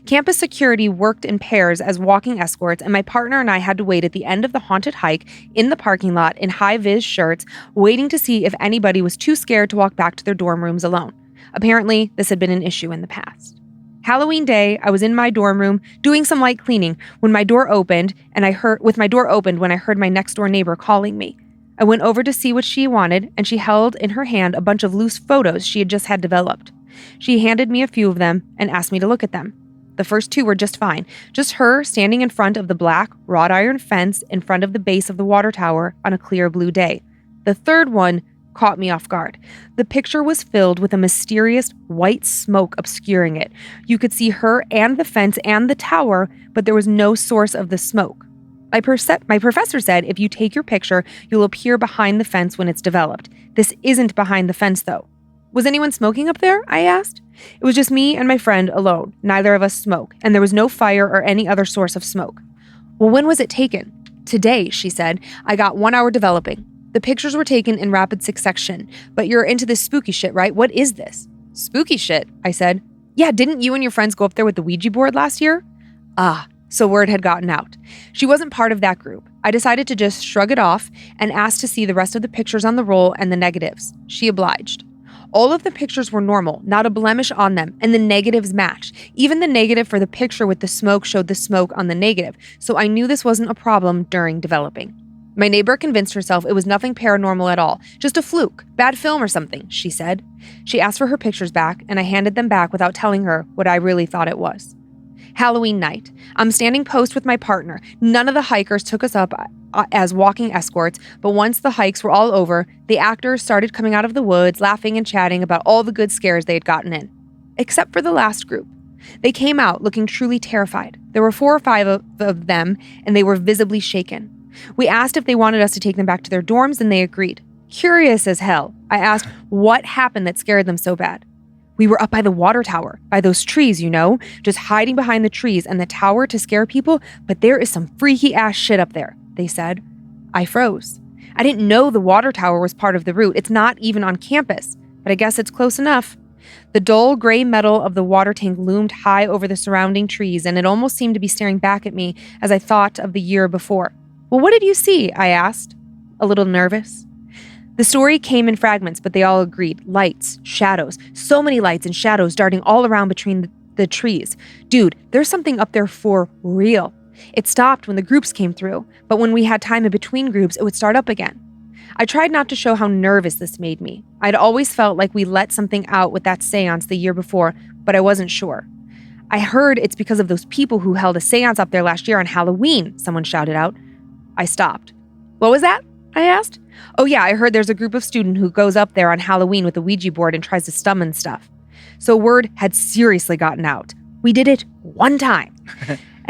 Campus security worked in pairs as walking escorts, and my partner and I had to wait at the end of the haunted hike in the parking lot in high-vis shirts, waiting to see if anybody was too scared to walk back to their dorm rooms alone. Apparently, this had been an issue in the past. Halloween day, I was in my dorm room doing some light cleaning when my door opened, when I heard my next door neighbor calling me. I went over to see what she wanted, and she held in her hand a bunch of loose photos she had just had developed. She handed me a few of them and asked me to look at them. The first two were just fine, just her standing in front of the black wrought iron fence in front of the base of the water tower on a clear blue day. The third one caught me off guard. The picture was filled with a mysterious white smoke obscuring it. You could see her and the fence and the tower, but there was no source of the smoke. My professor said if you take your picture, you'll appear behind the fence when it's developed. This isn't behind the fence, though. Was anyone smoking up there? I asked. It was just me and my friend alone. Neither of us smoke, and there was no fire or any other source of smoke. Well, when was it taken? Today, she said. I got 1 hour developing. The pictures were taken in rapid succession, but you're into this spooky shit, right? What is this? Spooky shit, I said. Yeah, didn't you and your friends go up there with the Ouija board last year? So word had gotten out. She wasn't part of that group. I decided to just shrug it off and asked to see the rest of the pictures on the roll and the negatives. She obliged. All of the pictures were normal, not a blemish on them, and the negatives matched. Even the negative for the picture with the smoke showed the smoke on the negative, so I knew this wasn't a problem during developing. My neighbor convinced herself it was nothing paranormal at all, just a fluke, bad film or something, she said. She asked for her pictures back, and I handed them back without telling her what I really thought it was. Halloween night. I'm standing post with my partner. None of the hikers took us up as walking escorts, but once the hikes were all over, the actors started coming out of the woods, laughing and chatting about all the good scares they had gotten in. Except for the last group. They came out looking truly terrified. There were 4 or 5 of them, and they were visibly shaken. We asked if they wanted us to take them back to their dorms, and they agreed. Curious as hell, I asked what happened that scared them so bad. We were up by the water tower, by those trees, just hiding behind the trees and the tower to scare people, but there is some freaky ass shit up there, they said. I froze. I didn't know the water tower was part of the route. It's not even on campus, but I guess it's close enough. The dull gray metal of the water tank loomed high over the surrounding trees, and it almost seemed to be staring back at me as I thought of the year before. Well, what did you see? I asked, a little nervous. The story came in fragments, but they all agreed. Lights, shadows, so many lights and shadows darting all around between the trees. Dude, there's something up there for real. It stopped when the groups came through, but when we had time in between groups, it would start up again. I tried not to show how nervous this made me. I'd always felt like we let something out with that seance the year before, but I wasn't sure. I heard it's because of those people who held a seance up there last year on Halloween, someone shouted out. I stopped. What was that? I asked. Oh yeah, I heard there's a group of students who goes up there on Halloween with a Ouija board and tries to summon stuff. So word had seriously gotten out. We did it one time.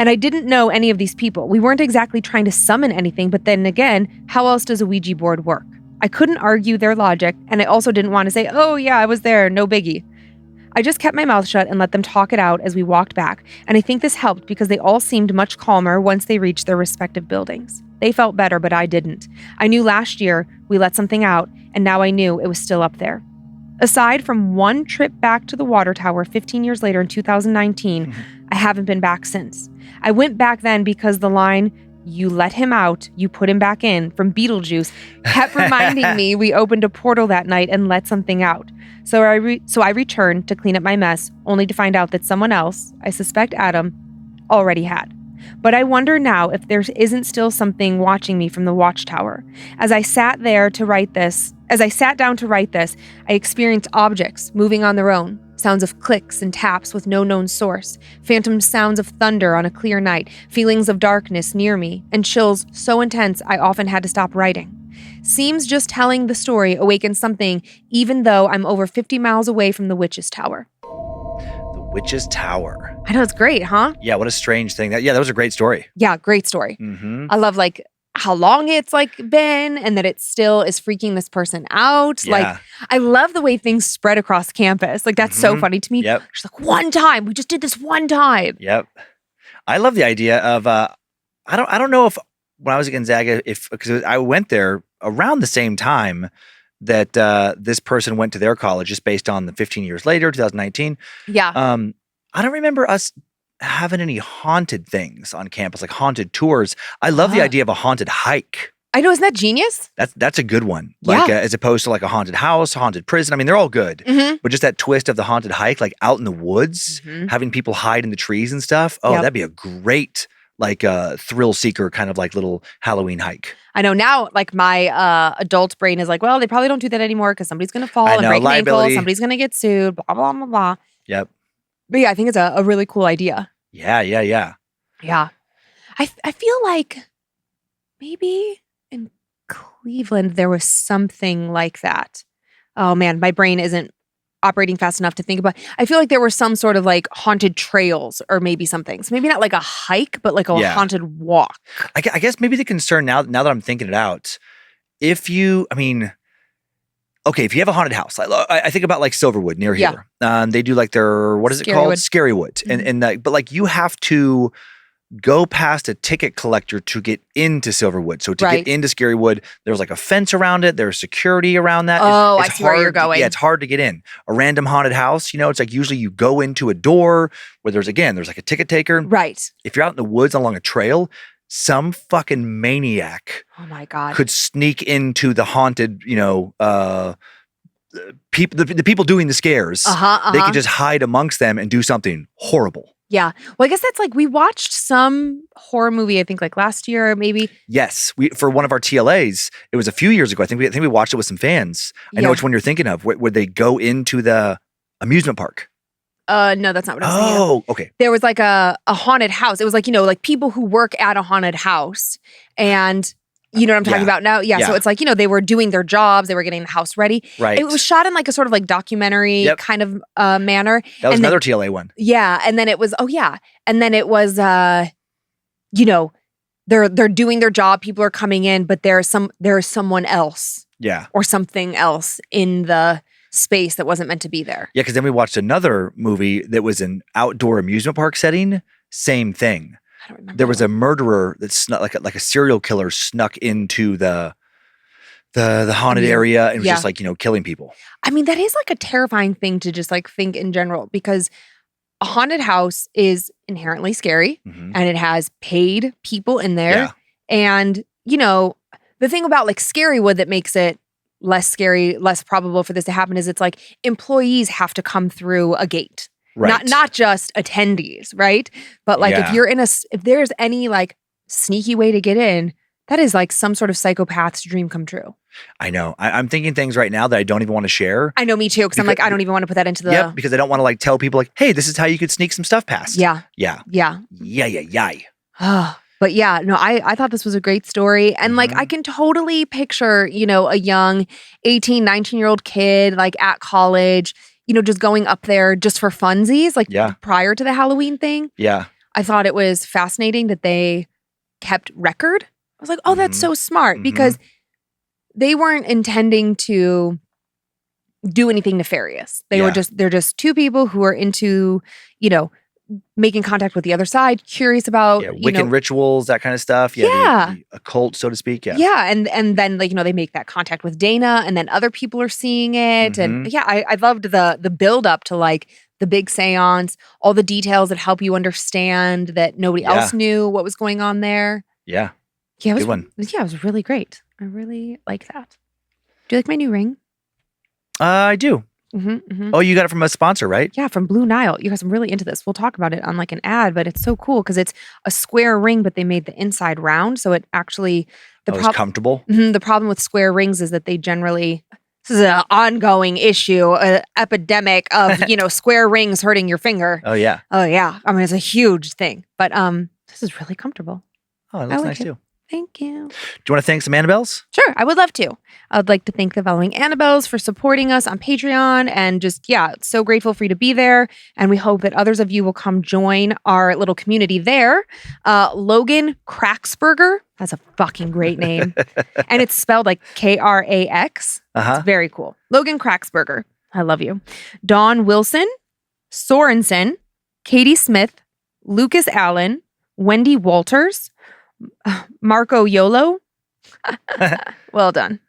And I didn't know any of these people. We weren't exactly trying to summon anything, but then again, how else does a Ouija board work? I couldn't argue their logic, and I also didn't want to say, oh yeah, I was there, no biggie. I just kept my mouth shut and let them talk it out as we walked back, and I think this helped because they all seemed much calmer once they reached their respective buildings. They felt better, but I didn't. I knew last year we let something out, and now I knew it was still up there. Aside from one trip back to the water tower 15 years later in 2019, I haven't been back since. I went back then because the line, "You let him out, you put him back in," from Beetlejuice kept reminding me we opened a portal that night and let something out. So I returned to clean up my mess, only to find out that someone else, I suspect Adam, already had. But I wonder now if there isn't still something watching me from the watchtower. As I sat down to write this, I experienced objects moving on their own, sounds of clicks and taps with no known source, phantom sounds of thunder on a clear night, feelings of darkness near me, and chills so intense I often had to stop writing. Seems just telling the story awakened something, even though I'm over 50 miles away from the Witches Tower. The Witches Tower. I know, it's great, huh? Yeah, what a strange thing. That was a great story. Yeah, great story. Mm-hmm. I love how long it's been and that it still is freaking this person out. Yeah. I love the way things spread across campus. That's so funny to me. Yep. She's like, one time, we just did this one time. Yep. I love the idea of, I don't know if when I was at Gonzaga, because I went there around the same time that this person went to their college, just based on the 15 years later, 2019. Yeah. I don't remember us having any haunted things on campus, like haunted tours. I love the idea of a haunted hike. I know, isn't that genius? That's a good one. Yeah. As opposed to like a haunted house, haunted prison. I mean, they're all good, but just that twist of the haunted hike, like out in the woods, having people hide in the trees and stuff. Oh, that'd be a great thrill seeker kind of little Halloween hike. I know now, my adult brain is well, they probably don't do that anymore because somebody's going to fall and break an ankle. Somebody's going to get sued, blah, blah, blah, blah. Yep. But yeah, I think it's a really cool idea. Yeah. Yeah. I feel like maybe in Cleveland there was something like that. Oh man, my brain isn't operating fast enough to think about. I feel like there were some sort of haunted trails or maybe something. So maybe not a hike, but a haunted walk. I guess maybe the concern now that I'm thinking it out, if you have a haunted house, I think about Silverwood near here. They do their, what is it called? Scarywood. Mm-hmm. But you have to go past a ticket collector to get into Silverwood. So to get into Scarywood, there's a fence around it. There's security around that. Oh, I see where you're going. Yeah, it's hard to get in. A random haunted house, it's usually you go into a door where there's a ticket taker. Right. If you're out in the woods along a trail, some fucking maniac, oh my God, could sneak into the haunted, the people doing the scares. They could just hide amongst them and do something horrible. Yeah. Well, I guess that's we watched some horror movie, I think last year, maybe. Yes. For one of our TLAs, it was a few years ago. I think we watched it with some fans. I know which one you're thinking of. Where they go into the amusement park. No, that's not what I was thinking of. Oh, okay. There was a haunted house. It was people who work at a haunted house, and you know what I'm talking about now? Yeah. So it's they were doing their jobs. They were getting the house ready. Right. It was shot in a sort of documentary kind of manner. That was another TLA one. Yeah. And then it was, and then it was, they're doing their job. People are coming in, but there's someone else. Yeah. Or something else in the space that wasn't meant to be there. Yeah. Because then we watched another movie that was an outdoor amusement park setting. Same thing. I don't remember. There was a murderer that snuck, like a serial killer snuck into the haunted area and was just killing people. I mean, that is a terrifying thing to just think in general, because a haunted house is inherently scary and it has paid people in there. Yeah. And, the thing about Scarywood that makes it less scary, less probable for this to happen is it's employees have to come through a gate. Right. Not just attendees, right? But if you're if there's any sneaky way to get in, that is some sort of psychopath's dream come true. I know. I'm thinking things right now that I don't even want to share. I know, me too, because I'm I don't even want to put that into the... Yep, because I don't want to tell people hey, this is how you could sneak some stuff past. Yeah. Yeah. But yeah, no, I thought this was a great story. And I can totally picture, a young 18, 19-year-old kid at college, just going up there just for funsies, prior to the Halloween thing. Yeah. I thought it was fascinating that they kept record. I was like, oh, that's so smart because they weren't intending to do anything nefarious. They're just two people who are into, making contact with the other side, curious about Wiccan rituals, that kind of stuff. The occult, so to speak. Yeah, and then they make that contact with Dana, and then other people are seeing it, and I loved the build up to like the big seance, all the details that help you understand that nobody else knew what was going on there. Yeah, it was good one. Yeah, it was really great. I really like that. Do you like my new ring? I do. Oh, you got it from a sponsor, right? Yeah, from Blue Nile. You guys, I'm really into this. We'll talk about it on like an ad, but it's so cool because it's a square ring, but they made the inside round, so it actually it's comfortable. The problem with square rings is that they generally, this is an ongoing issue, an epidemic of square rings hurting your finger. Oh yeah. I mean, it's a huge thing, but this is really comfortable. Oh, it looks nice too. Thank you. Do you want to thank some Annabelles? Sure, I would love to. I'd like to thank the following Annabelles for supporting us on Patreon and just, so grateful for you to be there. And we hope that others of you will come join our little community there. Logan Kraxberger has a fucking great name. And it's spelled like Krax. It's very cool. Logan Kraxberger. I love you. Dawn Wilson, Sorensen, Katie Smith, Lucas Allen, Wendy Walters, Marco Yolo. Well done.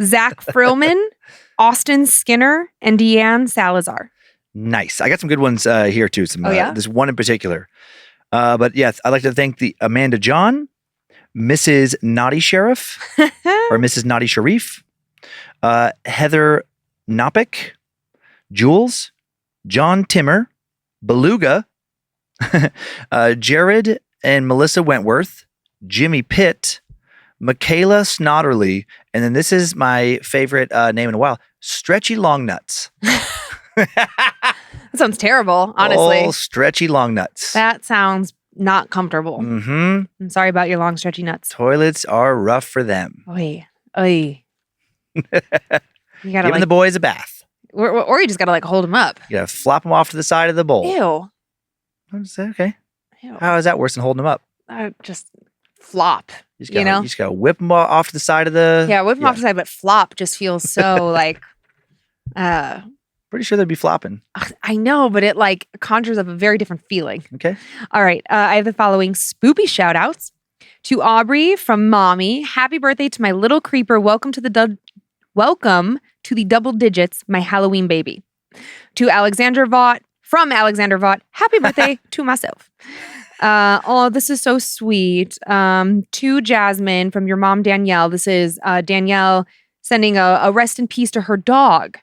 Zach Frillman, Austin Skinner, and Deanne Salazar. Nice. I got some good ones here too. There's one in particular. But yes, I'd like to thank the Amanda John, Mrs. Naughty Sheriff, or Mrs. Naughty Sharif, Heather Knopick, Jules, John Timmer, Beluga, Jared and Melissa Wentworth, Jimmy Pitt, Michaela Snodderly, and then this is my favorite name in a while, Stretchy Long Nuts. That sounds terrible, honestly. Oh, Stretchy Long Nuts. That sounds not comfortable. I'm sorry about your long, stretchy nuts. Toilets are rough for them. Oy. You gotta giving the boys a bath. Or you just gotta hold them up. You gotta flop them off to the side of the bowl. Ew. I would say, okay. Ew. How is that worse than holding them up? Just flop. You just gotta whip them off to the side of the. Yeah, whip them off to the side, but flop just feels so Pretty sure they'd be flopping. I know, but it conjures up a very different feeling. Okay. All right. I have the following spoopy shout outs. To Aubrey from Mommy, happy birthday to my little creeper. Welcome to the double digits, my Halloween baby. To Alexander Vaught from Alexander Vaught, happy birthday to myself. This is so sweet. To Jasmine from your mom, Danielle. This is Danielle sending a rest in peace to her dog.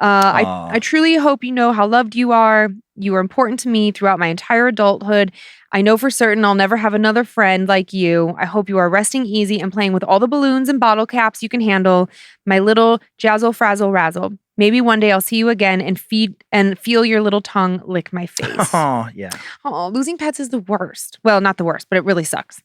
I truly hope you know how loved you are. You were important to me throughout my entire adulthood. I know for certain I'll never have another friend like you. I hope you are resting easy and playing with all the balloons and bottle caps you can handle. My little jazzle frazzle razzle. Maybe one day I'll see you again and feel your little tongue lick my face. Oh, yeah. Oh, losing pets is the worst. Well, not the worst, but it really sucks.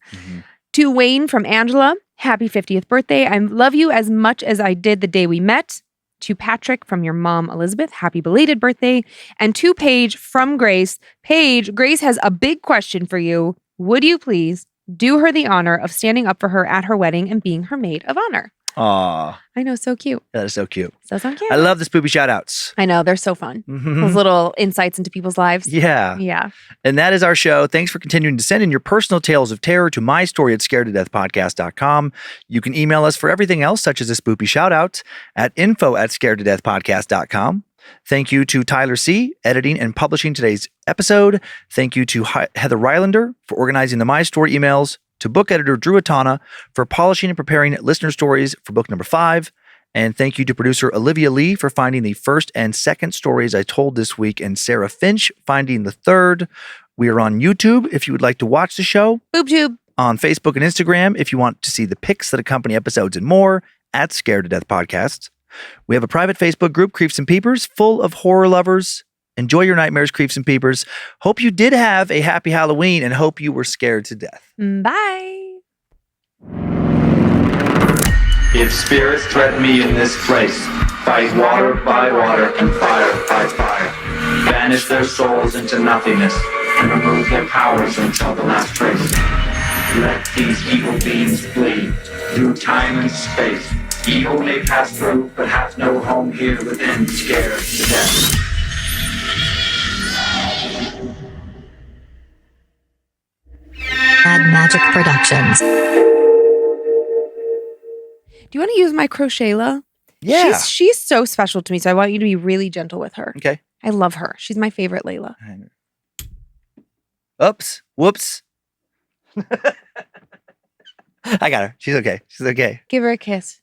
To Wayne from Angela, happy 50th birthday. I love you as much as I did the day we met. To Patrick from your mom, Elizabeth, happy belated birthday. And to Paige from Grace. Paige, Grace has a big question for you. Would you please do her the honor of standing up for her at her wedding and being her maid of honor? Aw. I know, so cute. That is so cute. So cute. I love the spoopy shout outs. I know, they're so fun. Those little insights into people's lives. Yeah. Yeah. And that is our show. Thanks for continuing to send in your personal tales of terror to mystory@scaredtodeathpodcast.com. You can email us for everything else, such as a spoopy shout out at info@scaredtodeathpodcast.com. Thank you to Tyler C., editing and publishing today's episode. Thank you to Heather Rylander for organizing the My Story emails. To book editor Drew Atana for polishing and preparing listener stories for book number 5. And thank you to producer Olivia Lee for finding the first and second stories I told this week, and Sarah Finch finding the third. We are on YouTube if you would like to watch the show. BoobTube. On Facebook and Instagram if you want to see the pics that accompany episodes and more at Scared to Death Podcasts. We have a private Facebook group, Creeps and Peepers, full of horror lovers. Enjoy your nightmares, Creeps and Peepers. Hope you did have a happy Halloween and hope you were scared to death. Bye. If spirits threaten me in this place, fight water by water and fire by fire. Banish their souls into nothingness. and remove their powers until the last trace. Let these evil beings flee through time and space. Evil may pass through, but hath no home here within, scared to death. Mad Magic Productions. Do you want to use my crochetla? Yeah. She's so special to me, so I want you to be really gentle with her. Okay. I love her. She's my favorite Layla. Oops. Whoops. I got her. She's okay. She's okay. Give her a kiss.